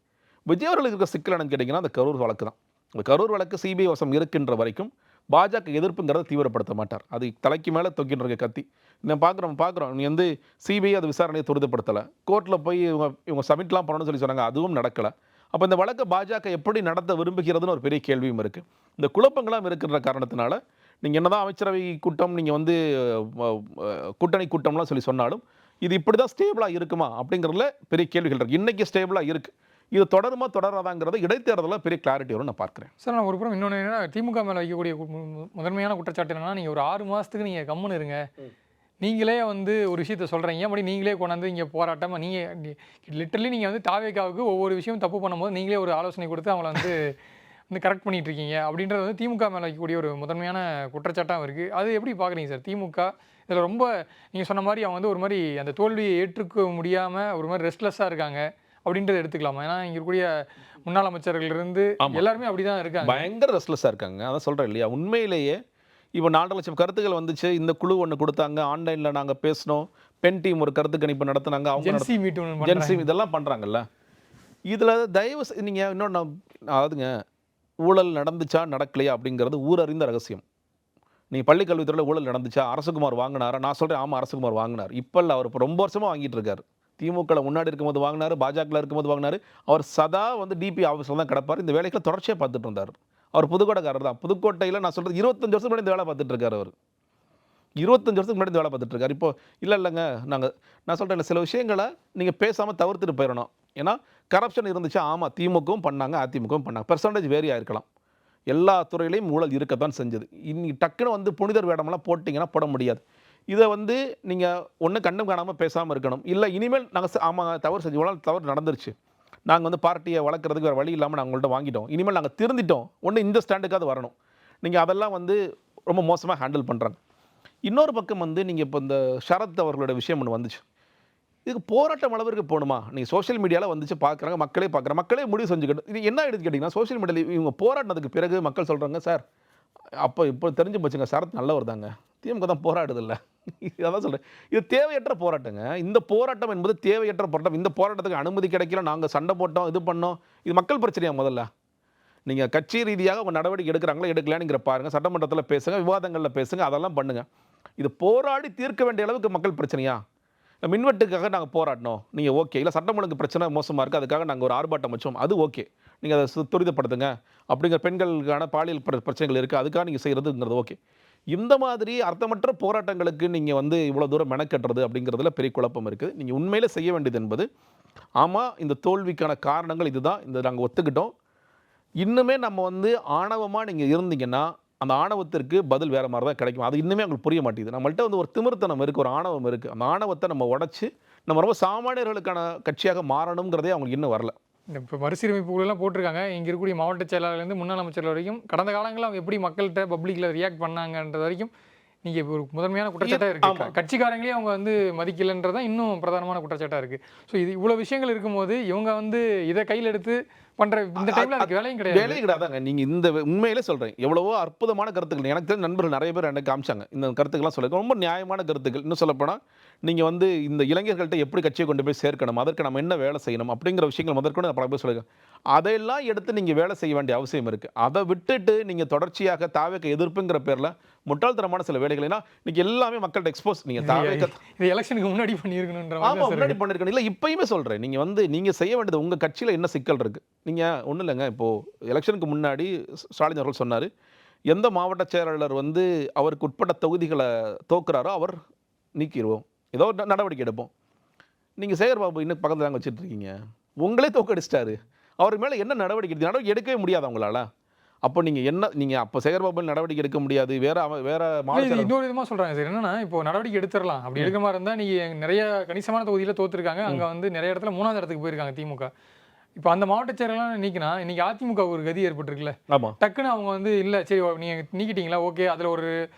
விஜய் அவர்களுக்கு இருக்க சிக்கல் என்னன்னு கேட்டிங்கன்னா அந்த கரூர் வழக்கு தான். அந்த கரூர் வழக்கு சிபிஐ வசம் இருக்கின்ற வரைக்கும் பாஜக எதிர்ப்புங்கிறத தீவிரப்படுத்த மாட்டார். அது தலைக்கு மேலே தொக்கின்னு இருக்க கத்தி. நான் பார்க்குறோம் நீ வந்து சிபிஐ அது விசாரணையை துரிதப்படுத்தலை, கோர்ட்டில் போய் இவங்க சப்மிட்லாம் பண்ணணும்னு சொன்னாங்க, அதுவும் நடக்கலை. அப்போ இந்த வழக்கை பாஜக எப்படி நடத்த விரும்புகிறதுன்னு ஒரு பெரிய கேள்வியும் இருக்குது. இந்த குழப்பங்களாம் இருக்கின்ற காரணத்தினால நீங்கள் என்னதான் அமைச்சரவை கூட்டம் நீங்கள் வந்து கூட்டணி கூட்டம்லாம் சொன்னாலும் இது இப்படி தான் ஸ்டேபிளாக இருக்குமா அப்படிங்கிறதுல பெரிய கேள்விகள் இருக்குது. இன்றைக்கி ஸ்டேபிளாக இருக்குது, இது தொடருமா தொடராதாங்கிறத இடைத்தேர்தலில் பெரிய கிளாரிட்டி வரும் நான் பார்க்குறேன். சார் நான் ஒரு புறம் இன்னொன்று என்னன்னா, திமுக மேலே வைக்கக்கூடிய முதன்மையான குற்றச்சாட்டு என்னன்னா, நீங்கள் ஒரு 6 மாதத்துக்கு நீங்கள் கம்முன்னு இருங்க, நீங்களே வந்து ஒரு விஷயத்த சொல்கிறீங்க, அப்படி நீங்களே கொண்டாந்து இங்கே போராட்டமாக நீங்கள் லிட்டரலி நீங்கள் வந்து தாவேக்காவுக்கு ஒவ்வொரு விஷயம் தப்பு பண்ணும்போது நீங்களே ஒரு ஆலோசனை கொடுத்து அவங்கள வந்து கரெக்ட் பண்ணிட்டு இருக்கீங்க அப்படின்றது வந்து திமுக மேலே வைக்கக்கூடிய ஒரு முதன்மையான குற்றச்சாட்டாக இருக்குது. அது எப்படி பார்க்குறீங்க சார்? திமுக இதில் ரொம்ப நீங்கள் சொன்ன மாதிரி அவங்க வந்து ஒரு மாதிரி அந்த தோல்வியை ஏற்றுக்க முடியாமல் ஒரு மாதிரி ரெஸ்ட்லெஸ்ஸாக இருக்காங்க அப்படின்றத எடுத்துக்கலாமா? ஏன்னா இங்கே இருக்கக்கூடிய முன்னாள் அமைச்சர்களிருந்து எல்லாருமே அப்படி தான் இருக்காங்க, பயங்கர ரெஸ்ட்லெஸ்ஸாக இருக்காங்க. அதான் சொல்கிறேன் இல்லையா, உண்மையிலேயே இப்போ 4 லட்சம் கருத்துக்கள் வந்துச்சு, இந்த குழு ஒன்று கொடுத்தாங்க, ஆன்லைனில் நாங்கள் பேசினோம், பென் டீம் ஒரு கருத்து கணிப்பு நடத்துனாங்க, அவங்க ஜென்சி இதெல்லாம் பண்ணுறாங்கல்ல. இதில் தயவு நீங்கள் இன்னொன்று அதாவதுங்க, ஊழல் நடந்துச்சா நடக்கலையா அப்படிங்கிறது ஊரறிந்த ரகசியம். நீங்கள் பள்ளிக்கல்வித்துறையில் ஊழல் நடந்துச்சா, அரசகுமார் வாங்கினாரா? நான் சொல்கிறேன் ஆமாம் அரசகுமார் வாங்கினார். இப்போ இல்லை, அவர் இப்போ ரொம்ப வருஷமாக வாங்கிட்டு இருக்காரு. திமுகவில் முன்னாடி இருக்கும்போது வாங்கினார், பாஜகவில் இருக்கும்போது வாங்கினார். அவர் சதா வந்து டிபி ஆஃபீஸில் தான் கிடப்பார். இந்த வேலைகளை தொடர்ச்சியாக பார்த்துட்டு இருந்தார். அவர் புதுக்கோட்டைக்காரர் தான். புதுக்கோட்டையில் நான் சொல்கிறது 25 வருஷம் முன்னாடி இந்த வேலை பார்த்துட்டு இருக்காரு. அவர் 25 வருஷத்துக்கு முன்னாடி இந்த வேலை பார்த்துட்டு இருக்காரு. இப்போ இல்லைங்க, நான் சொல்கிறேன் சில விஷயங்களை நீங்கள் பேசாமல் தவிர்த்துட்டு போயிடணும். ஏன்னா கரப்ஷன் இருந்துச்சு, ஆமாம் திமுகவும் பண்ணாங்க, அதிமுகவும் பண்ணாங்க, பெர்சன்டேஜ் வேரியாக இருக்கலாம், எல்லா துறையிலையும் ஊழல் இருக்கத்தான் செஞ்சது. இன்னைக்கு டக்குன்னு வந்து புனிதர் வேடமெல்லாம் போட்டிங்கன்னா போட முடியாது. இதை வந்து நீங்கள் ஒன்று கண்ணும் காணாமல் பேசாமல் இருக்கணும். இல்லை இனிமேல் நாங்கள் ஆமாம் தவறு செஞ்சு இவ்வளோ தவறு நடந்துருச்சு, நாங்கள் வந்து பார்ட்டியை வளர்க்குறதுக்கு வேறு வழி இல்லாமல் நாங்கள் உங்கள்கிட்ட வாங்கிட்டோம், இனிமேல் நாங்கள் திருந்திட்டோம், ஒன்று இந்த ஸ்டாண்டுக்காவது வரணும். நீங்கள் அதெல்லாம் வந்து ரொம்ப மோசமாக ஹேண்டில் பண்ணுறாங்க. இன்னொரு பக்கம் வந்து நீங்கள் இப்போ இந்த ஷரத் அவர்களோட விஷயம் ஒன்று வந்துச்சு, இதுக்கு போராட்டம் அளவிற்கு போகணுமா? நீங்கள் சோஷியல் மீடியாவில் வந்துச்சு பார்க்குறாங்க, மக்களே முடிவு செஞ்சுக்கணும். இது என்ன எடுத்து கேட்டிங்கன்னா, சோஷியல் மீடியாவில் இவங்க போராடினதுக்கு பிறகு மக்கள் சொல்கிறாங்க, சார் அப்போ இப்போ தெரிஞ்சு போச்சுங்க, சரத் நல்லவர் தாங்க, திமுக தான் போராடுதில்லை. அதான் சொல்கிறேன், இது தேவையற்ற போராட்டங்க. இந்த போராட்டம் என்பது தேவையற்ற போராட்டம். இந்த போராட்டத்துக்கு அனுமதி கிடைக்கல, நாங்கள் சண்டை போட்டோம், இது பண்ணோம், இது மக்கள் பிரச்சனையா? முதல்ல நீங்கள் கட்சி ரீதியாக உங்கள் நடவடிக்கை எடுக்கிறாங்களா எடுக்கலான்ங்கிற பாருங்கள், சட்டமன்றத்தில் பேசுங்க, விவாதங்களில் பேசுங்க, அதெல்லாம் பண்ணுங்கள். இது போராடி தீர்க்க வேண்டிய அளவுக்கு மக்கள் பிரச்சனையா? மின்வெட்டுக்காக நாங்கள் போராடினோம், நீங்கள் ஓகே, இல்லை சட்டம் ஒழுங்கு பிரச்சனை மோசமாக இருக்குது, அதுக்காக நாங்கள் ஒரு ஆர்ப்பாட்டம் வச்சோம், அது ஓகே, நீங்கள் அதை துரிதப்படுத்துங்க அப்படிங்கிற பெண்களுக்கான பாலியல் பிரச்சனைகள் இருக்குது, அதுக்காக நீங்கள் செய்கிறதுங்கிறது ஓகே. இந்த மாதிரி அர்த்தமற்ற போராட்டங்களுக்கு நீங்கள் வந்து இவ்வளோ தூரம் மெனக்கட்டுறது அப்படிங்கிறதுல பெரிய குழப்பம் இருக்குது. நீங்கள் உண்மையிலே செய்ய வேண்டியது என்பது, ஆமாம் இந்த தோல்விக்கான காரணங்கள் இதுதான், இந்த நாங்கள் ஒத்துக்கிட்டோம், இன்னுமே நம்ம வந்து ஆணவமாக நீங்கள் இருந்தீங்கன்னா அந்த ஆணவத்திற்கு பதில் வேறு மாதிரி தான் கிடைக்கும். அது இன்னுமே அவங்களுக்கு புரிய மாட்டேங்குது. நம்மள்ட்ட வந்து ஒரு திமிர்த்தனம் இருக்குது, ஒரு ஆணவம் இருக்குது. அந்த ஆணவத்தை நம்ம உடச்சி நம்ம ரொம்ப சாமானியர்களுக்கான கட்சியாக மாறணுங்கிறதே அவங்களுக்கு இன்னும் வரல. இந்த இப்போ மறுசீரமைப்பு குழுலாம் போட்டிருக்காங்க. இங்கே இருக்கக்கூடிய மாவட்ட செயலாளர்லேருந்து முன்னாள் அமைச்சர் வரைக்கும் கடந்த காலங்களில் அவங்க எப்படி மக்கள்கிட்ட பப்ளிக்கில் ரியாக்ட் பண்ணாங்கன்றது வரைக்கும் நீங்கள் இப்போ ஒரு முதன்மையான குற்றச்சாட்டாக இருக்குது. கட்சிக்காரங்களே அவங்க வந்து மதிக்கலைன்றதான் இன்னும் பிரதானமான குற்றச்சாட்டாக இருக்குது. ஸோ இது இவ்வளோ விஷயங்கள் இருக்கும்போது இவங்க வந்து இதை கையில் எடுத்து பண்ணுற இந்த டைமில் அதுக்கு வேலையும் கிடையாதாங்க. நீங்கள் இந்த உண்மையிலே சொல்கிறேன், எவ்வளவோ அற்புதமான கருத்துக்கள் எனக்கு தெரிஞ்ச நண்பர்கள் நிறைய பேர் எனக்கு காமிச்சாங்க. இந்த கருத்துக்கள்லாம் சொல்ல ரொம்ப நியாயமான கருத்துக்கள். இன்னும் சொல்லப்போனால் நீங்கள் வந்து இந்த இளைஞர்கள்ட்ட எப்படி கட்சியை கொண்டு போய் சேர்க்கணும், அதற்கு நம்ம என்ன வேலை செய்யணும் அப்படிங்கிற விஷயங்கள் முதற்கொண்டு பல பேர் சொல்லுங்கள். அதையெல்லாம் எடுத்து நீங்கள் வேலை செய்ய வேண்டிய அவசியம் இருக்குது. அதை விட்டுட்டு நீங்கள் தொடர்ச்சியாக தாவேக்க எதிர்ப்புங்கிற பேரில் முட்டாள்தனமான சில வேலைகள். ஏன்னா இன்னைக்கு எல்லாமே மக்கள்கிட்ட எக்ஸ்போஸ். நீங்கள் தாவேக்க இது எலெக்ஷனுக்கு முன்னாடி பண்ணியிருக்கணுன்ற முன்னாடி பண்ணிருக்கணும். இல்லை இப்பயுமே சொல்கிறேன், நீங்கள் வந்து நீங்கள் செய்ய வேண்டியது உங்கள் கட்சியில் என்ன சிக்கல் இருக்குது. நீங்கள் ஒன்றும் இல்லைங்க, இப்போது எலெக்ஷனுக்கு முன்னாடி ஸ்டாலின் அவர்கள் சொன்னார், எந்த மாவட்ட செயலாளர் வந்து அவருக்கு உட்பட்ட தொகுதிகளை தோக்குறாரோ அவர் நீக்கிடுவோம், ஏதோ நடவடிக்கை எடுப்போம். நீங்கள் சேகர் பாபு இன்னும் பக்கத்தில் தாங்க வச்சுட்டு இருக்கீங்க. உங்களே தோக்கடிச்சிட்டாரு. அவர் மேலே என்ன நடவடிக்கை எடுக்கவே முடியாது அவங்களால. அப்போ நீங்கள் அப்போ சேகர்பாபு நடவடிக்கை எடுக்க முடியாது. வேற மாவட்ட இன்னொரு விதமாக சொல்கிறாங்க சார், என்னன்னா இப்போ நடவடிக்கை எடுத்துடலாம். அப்படி எடுக்க மாதிரி இருந்தால் நீங்கள் நிறைய கணிசமான தொகுதியில் தோற்றுருக்காங்க. அங்கே வந்து நிறைய இடத்துல 3வது இடத்துக்கு போயிருக்காங்க திமுக. இப்போ அந்த மாவட்ட செயலாம் நீக்கினா இன்னைக்கு அதிமுக ஒரு கதி ஏற்பட்டுருக்குல்ல. ஆமாம், டக்குன்னு அவங்க வந்து இல்லை சரி நீங்கள் நீக்கிட்டீங்களா, ஓகே, அதில் ஒரு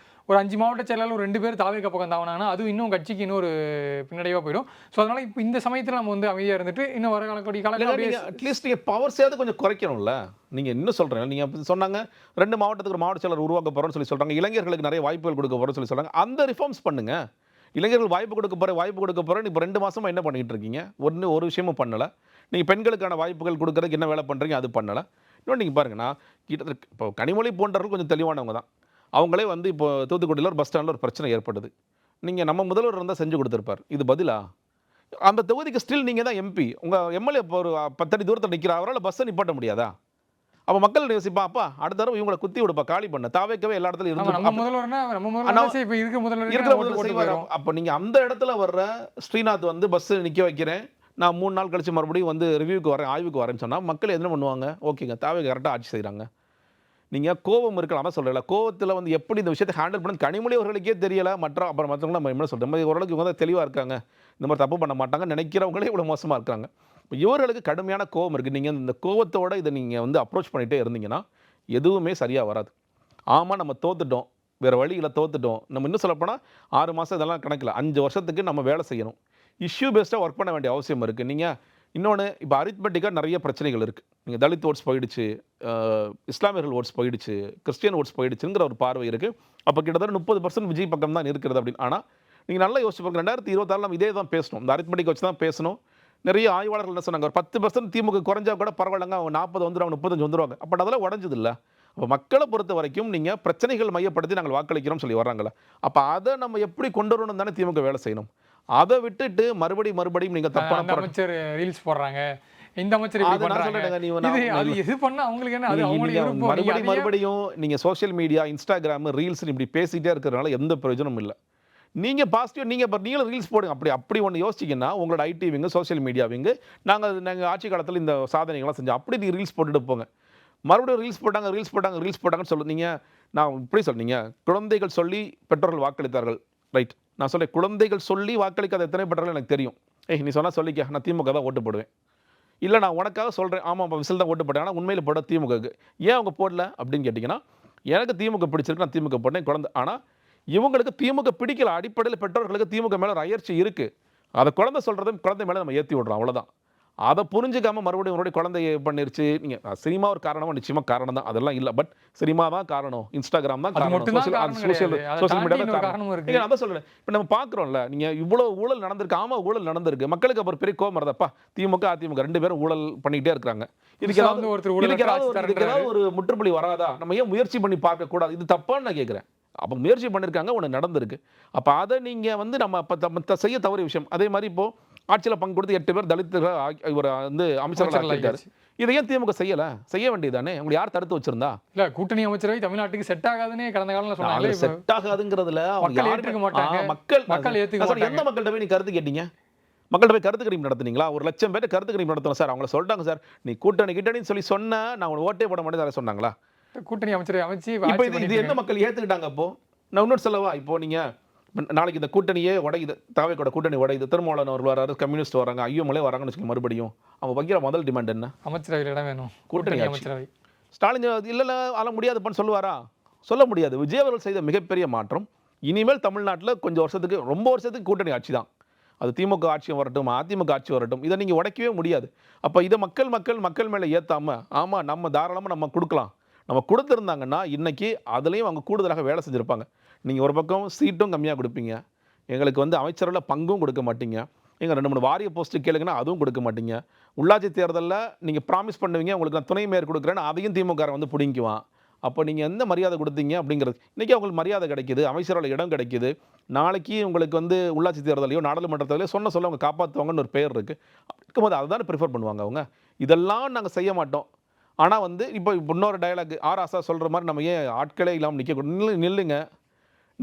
5 மாவட்ட செயலாளர் 2 பேர் தாவேக்க பக்கம் தாவனாங்கன்னா அது இன்னும் கட்சிக்கு இன்னொரு பின்னடைவாக போயிடும். ஸோ அதனால் இப்போ இந்த சமயத்தில் நம்ம வந்து அமைதியாக இருந்துட்டு இன்னும் வர காலக்கூடிய அட்லீஸ்ட் நீங்கள் பவர் சேர்த்து கொஞ்சம் குறைக்கணும்ல. நீங்கள் இன்னும் சொல்கிறேன், நீங்கள் சொன்னாங்க 2 மாவட்டத்துக்கு ஒரு மாவட்ட செயலர் உருவாக்க போகிறோன்னு சொல்லி சொல்கிறாங்க. இளைஞர்களுக்கு நிறைய வாய்ப்புகள் கொடுக்க போகிறோன்னு சொல்லி சொல்கிறாங்க. அந்த ரிஃபார்ம்ஸ் பண்ணுங்க. இளைஞர்கள் வாய்ப்பு கொடுக்க போகிறேன். இப்போ 2 மாதமாக என்ன பண்ணிகிட்டு இருக்கீங்க? ஒரு விஷயமும் பண்ணலை. நீங்கள் பெண்களுக்கான வாய்ப்புகள் கொடுக்குறதுக்கு என்ன வேலை பண்ணுறீங்க? அது பண்ணலை. இன்னொன்று நீங்கள் பாருங்கன்னா, கிட்டத்தட்ட இப்போ கனிமொழி போன்றவர்கள் கொஞ்சம் தெளிவானவங்க தான். அவங்களே வந்து இப்போ தூத்துக்குடியில் ஒரு பஸ் ஸ்டாண்டில் ஒரு பிரச்சனை ஏற்படுது. நீங்கள் நம்ம முதல்வர் இருந்தால் செஞ்சு கொடுத்துருப்பார். இது பதிலா? அந்த தொகுதிக்கு ஸ்டில் நீங்கள் தான் எம்பி. உங்கள் எம்எல்ஏ இப்போ ஒரு 10 அடி தூரத்தில் நிற்கிற அவரால் பஸ்ஸை நிப்பாட்ட முடியாதா? அப்போ மக்கள் யோசிப்பா, அப்பா அடுத்த தடவை இவங்களை குத்தி விடுப்பா, காலி பண்ண. தாவேக்கவே எல்லா இடத்துலையும் இருந்து அப்போ நீங்கள் அந்த இடத்துல வர்ற ஸ்ரீநாத் வந்து பஸ்ஸு நிற்க வைக்கிறேன், நான் 3 நாள் கழிச்சு மறுபடியும் வந்து ரிவ்யூக்கு வரேன், ஆய்வுக்கு வரேன்னு சொன்னால் மக்கள் என்ன பண்ணுவாங்க? ஓகேங்க, தாவேக்க கரெக்டாக ஆட்சி செய்கிறாங்க. நீங்கள் கோபம் இருக்கலாம், அதான் சொல்லலை. கோவத்தில் வந்து எப்படி இந்த விஷயத்தை ஹேண்டில் பண்ண கனிமொழி அவர்களுக்கே தெரியலை. மற்றவங்க நம்ம என்ன சொல்கிறோம், ஓரளவுக்கு இவங்க தான் தெளிவாக இருக்காங்க, இந்த மாதிரி தப்பு பண்ண மாட்டாங்க நினைக்கிறவங்களே இவ்வளோ மோசமாக இருக்காங்க. இப்போ இவர்களுக்கு கடுமையான கோபம் இருக்குது. நீங்கள் இந்த கோவத்தோடு இதை நீங்கள் வந்து அப்ரோச் பண்ணிகிட்டே இருந்தீங்கன்னா எதுவுமே சரியாக வராது. ஆமாம், நம்ம தோத்துட்டோம், வேறு வழியில் தோத்துட்டோம். நம்ம இன்னும் சொல்லப்போனால் 6 மாதம் இதெல்லாம் கணக்கில் 5 வருஷத்துக்கு நம்ம வேலை செய்யணும். இஷ்யூ பேஸ்டாக ஒர்க் பண்ண வேண்டிய அவசியம் இருக்குது. நீங்கள் இன்னொன்று இப்போ அரித்மெட்டிக்காக நிறைய பிரச்சனைகள் இருக்குது. நீங்கள் தலித் ஓட்ஸ் போயிடுச்சு, இஸ்லாமியர்கள் ஓட்ஸ் போயிடுச்சு, கிறிஸ்டியன் ஓட்ஸ் போயிடுச்சுங்கிற ஒரு பார்வை இருக்குது. அப்போ கிட்டத்தட்ட 30% விஜய் பக்கம் தான் இருக்கிறது அப்படின்னு. ஆனால் நீங்கள் நல்லா யோசிச்சு பாருங்க, 2026 நம்ம இதே தான் பேசணும், இந்த அரித்மெட்டிக் வச்சு தான் பேசணும். நிறைய ஆய்வாளர்கள் என்ன சொன்னாங்க, ஒரு 10% திமுக குறைஞ்சா கூட பரவாயில்லைங்க, அவங்க 40 வந்துடுவாங்க, 35 வந்துடுவாங்க. அப்போ அதெல்லாம் உடஞ்சது இல்லை. அப்போ மக்களை பொறுத்த வரைக்கும் நீங்கள் பிரச்சனைகள் மையப்படுத்தி நாங்கள் வாக்களிக்கிறோம் சொல்லி வர்றாங்களே, அப்போ அதை நம்ம எப்படி கொண்டு வரணும் தானே திமுக வேலை செய்யணும். அதை விட்டுட்டு மறுபடியும் நீங்கள் தப்பான அமைச்சர் ரீல்ஸ் போடுறாங்க, இந்த அமைச்சர் மறுபடியும் நீங்கள் சோஷியல் மீடியா, இன்ஸ்டாகிராம், ரீல்ஸ் இப்படி பேசிகிட்டே இருக்கிறதுனால எந்த பிரயோஜனமும் இல்லை. நீங்கள் பாசிட்டிவ் நீங்களும் ரீல்ஸ் போடுங்க. அப்படி ஒன்று யோசிச்சிங்கன்னா உங்களோட ID wing, social media wing, நாங்கள் ஆட்சி காலத்தில் இந்த சாதனைகள்லாம் செஞ்சோம், அப்படி நீங்கள் ரீல்ஸ் போட்டுட்டு போங்க. மறுபடியும் ரீல்ஸ் போட்டாங்கன்னு சொல்லுங்க. நான் இப்படி சொன்னீங்க, குழந்தைகள் சொல்லி பெற்றோர்கள் வாக்களித்தார்கள், ரைட். நான் சொல்ல குழந்தைகள் சொல்லி வாக்களிக்காத எத்தனை பெற்றோர்கள் எனக்கு தெரியும். நீ சொன்னால் சொல்லிக்க, நான் திமுக தான் ஓட்டு போடுவேன். இல்லை நான் உனக்காக சொல்கிறேன், ஆமாம் விசில் தான் ஓட்டு போட்டேன், ஆனால் உண்மையில் போட திமுகக்கு. ஏன் அவங்க போடல அப்படின்னு கேட்டிங்கன்னா, எனக்கு திமுக பிடிச்சிருக்கு, நான் திமுக போட்டேன் குழந்தை. ஆனால் இவங்களுக்கு திமுக பிடிக்கல. அடிப்படையில் பெற்றோர்களுக்கு திமுக மேலே ஒரு அயற்சி இருக்குது. அதை குழந்தை சொல்கிறத குழந்தை மேலே நம்ம ஏற்றி விடுறோம், அவ்வளோதான். அதை புரிஞ்சுக்காமல் மறுபடியும் குழந்தைய பண்ணிருச்சு. நீங்கள் சினிமா ஒரு காரணமாக நிச்சயமாக காரணம் தான், அதெல்லாம் இல்லை. பட் சினிமா தான் காரணம், இன்ஸ்டாகிராம் தான் காரணம், சோஷியல் மீடியா தான் காரணம். நீங்கள் அதான் சொல்கிறேன். இப்போ நம்ம பார்க்குறோம்ல, நீங்கள் இவ்வளோ ஊழல் நடந்திருக்கு. ஆமாம், ஊழல் நடந்திருக்கு. மக்களுக்கு அப்புறம் பெரிய கோபம் வருதப்பா, திமுக அதிமுக 2 பேரும் ஊழல் பண்ணிக்கிட்டே இருக்கிறாங்க. இதுக்கு ஏதாவது ஒரு முற்றுப்புள்ளி வராதா? நம்ம ஏன் முயற்சி பண்ணி பார்க்கக்கூடாது? இது தப்பான்னு நான் கேட்குறேன். அப்போ முயற்சி பண்ணியிருக்காங்க, ஒன்று நடந்திருக்கு. அப்போ அதை நீங்கள் வந்து நம்ம செய்ய தவறிய விஷயம். அதே மாதிரி இப்போது ஆட்சியில் பங்கு கொடுத்து 8 பேர் தலித்துகள் இவர் வந்து அமைச்சர்கள் ஆக்கியிருக்காரு. இதை ஏன் திமுக செய்ய வேண்டியதானே? உங்களுக்கு யார் தடுத்து வச்சிருந்தா? இல்லை, கூட்டணி அமைச்சரவை தமிழ்நாட்டுக்கு செட் ஆகாதுன்னு கடந்த காலத்தில் சொன்னாங்க. செட் ஆகாதுங்கிறதுல மக்கள் ஏற்றுக்க மாட்டாங்க. மக்கள் ஏற்றுக்க. எந்த மக்கள்கிட்ட போய் நீ கருத்து கேட்டீங்க? மக்கள்கிட்ட போய் கருத்து கணிப்பு நடத்துனீங்களா? 1 லட்சம் பேர் கருத்து கணிப்பு நடத்தணும் சார். அவங்கள சொல்லிட்டாங்க சார், நீ கூட்டணின்னு சொல்லி சொன்ன நான் உனக்கு ஓட்டே போட மாட்டேன் சொன்னாங்களா? கூட்டணி அமைச்சரை அமைச்சு இப்போ இது எந்த மக்கள் ஏற்றுக்கிட்டாங்க? அப்போ நான் இன்னொரு சொல்லவா, இப்போ நீங்கள் நாளைக்கு இந்த கூட்டணியே உடையுது, தாவேக்கோட கூட்டணி உடையுது, திருமாவளவன் அவர் வராரு, கம்யூனிஸ்ட் வராங்க, ஐயோமலே வராங்கன்னு வச்சுக்கோங்க, மறுபடியும் அவங்க வைக்கிற முதல் டிமாண்ட் என்ன? அமைச்சரவையில் இடம் வேணும், கூட்டணி ஆட்சி. அமைச்சரவை. ஸ்டாலின் இல்லை அதெல்லாம் முடியாதுப்பான்னு சொல்லுவாரா? சொல்ல முடியாது. விஜய் அவர்கள் செய்த மிகப்பெரிய மாற்றம். இனிமேல் தமிழ்நாட்டில் கொஞ்சம் வருஷத்துக்கு, ரொம்ப வருஷத்துக்கு கூட்டணி ஆட்சி தான். அது திமுக ஆட்சியும் வரட்டும், அதிமுக ஆட்சி வரட்டும், இதை நீங்கள் உடைக்கவே முடியாது. அப்போ இதை மக்கள் மேலே ஏற்றாமல், ஆமாம் நம்ம தாராளமாக நம்ம கொடுக்கலாம், நம்ம கொடுத்துருந்தாங்கன்னா இன்றைக்கி அதுலேயும் அவங்க கூடுதலாக வேலை செஞ்சுருப்பாங்க. நீங்கள் ஒரு பக்கம் சீட்டும் கம்மியாக கொடுப்பீங்க, எங்களுக்கு வந்து அமைச்சரில் பங்கும் கொடுக்க மாட்டீங்க, எங்கள் 2-3 வாரிய போஸ்ட்டு கேளுங்கன்னா அதுவும் கொடுக்க மாட்டீங்க, உள்ளாட்சி தேர்தலில் நீங்கள் ப்ராமிஸ் பண்ணுவீங்க உங்களுக்கு நான் துணை மேயர் கொடுக்குறேன்னு அதையும் திமுக வந்து பிடிங்குவான். அப்போ நீங்கள் எந்த மரியாதை கொடுத்தீங்க அப்படிங்கிறது. இன்றைக்கி அவங்களுக்கு மரியாதை கிடைக்கிது, அமைச்சரோட இடம் கிடைக்கிது, நாளைக்கு உங்களுக்கு வந்து உள்ளாட்சி தேர்தலையோ நாடாளுமன்ற தேர்தலையோ சொல்ல அவங்க காப்பாற்றுவாங்கன்னு ஒரு பெயர் இருக்குது. அப்படி இருக்கும்போது அதை தானே ப்ரிஃபர் பண்ணுவாங்க அவங்க. இதெல்லாம் நாங்கள் செய்ய மாட்டோம். ஆனால் வந்து இப்போ இன்னொரு டயலாக் ஆசா சொல்கிற மாதிரி நம்ம ஏன் ஆட்களே இல்லாமல் நிற்கக்கூடாது?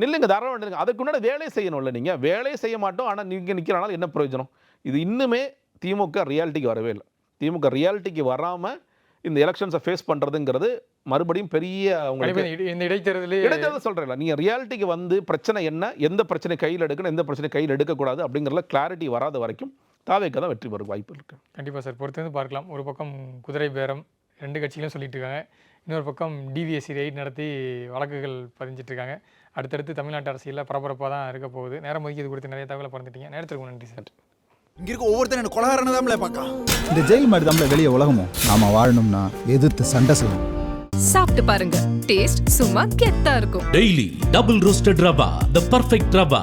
நில்லுங்க தாராளமாக நில்லுங்க. அதுக்கு முன்னாடி வேலையை செய்யணும்ல. நீங்கள் வேலையை செய்ய மாட்டோம், ஆனால் நீங்கள் நிற்கிறனால என்ன பிரயோஜனம்? இது இன்னுமே திமுக ரியாலிட்டிக்கு வரவே இல்லை. திமுக ரியாலிட்டிக்கு வராமல் இந்த எலெக்ஷன்ஸை ஃபேஸ் பண்ணுறதுங்கிறது மறுபடியும் பெரிய உங்களுக்கு இந்த இடைத்தேர்தல் சொல்கிறேன். நீங்கள் ரியாலிட்டிக்கு வந்து பிரச்சனை என்ன, எந்த பிரச்சனை கையில் எடுக்கணும், எந்த பிரச்சனை கையில் எடுக்கக்கூடாது அப்படிங்கிறதுல கிளாரிட்டி வராத வரைக்கும் தாவேக்கா தான் வெற்றி பெற வாய்ப்பு இருக்குது. கண்டிப்பாக சார், பொறுத்து வந்து பார்க்கலாம். ஒரு பக்கம் குதிரை பேரம் 2 கட்சிகளும் சொல்லிட்டு இருக்காங்க, இன்னொரு பக்கம் டிவிஎஸ்சி ரைட் நடத்தி வழக்குகள் பதிஞ்சிட்டு இருக்காங்க. அடுத்தடுத்து தமிழ்நாட்டு அரசியலில் பரபரப்பாக தான் இருக்க போகுது. நேரம் ஒதுக்கி இது குறித்து நிறைய தகவலை பறந்துட்டீங்க. நேரத்திற்கு நன்றி சார். இங்க இருக்க ஒவ்வொருத்தரும் எனக்கு கொலகாரனை தான்ல பார்க்கலாம். இந்த ஜெயில் மாதிரி தான்ல வெளியே உலகமும். நாம வாழணும்னா எதிர்த்து சண்டை செய்யணும். சாப்பிட்டு பாருங்க, டேஸ்ட் சும்மா கெத்தா இருக்கும். Daily double roasted rava, the perfect rava.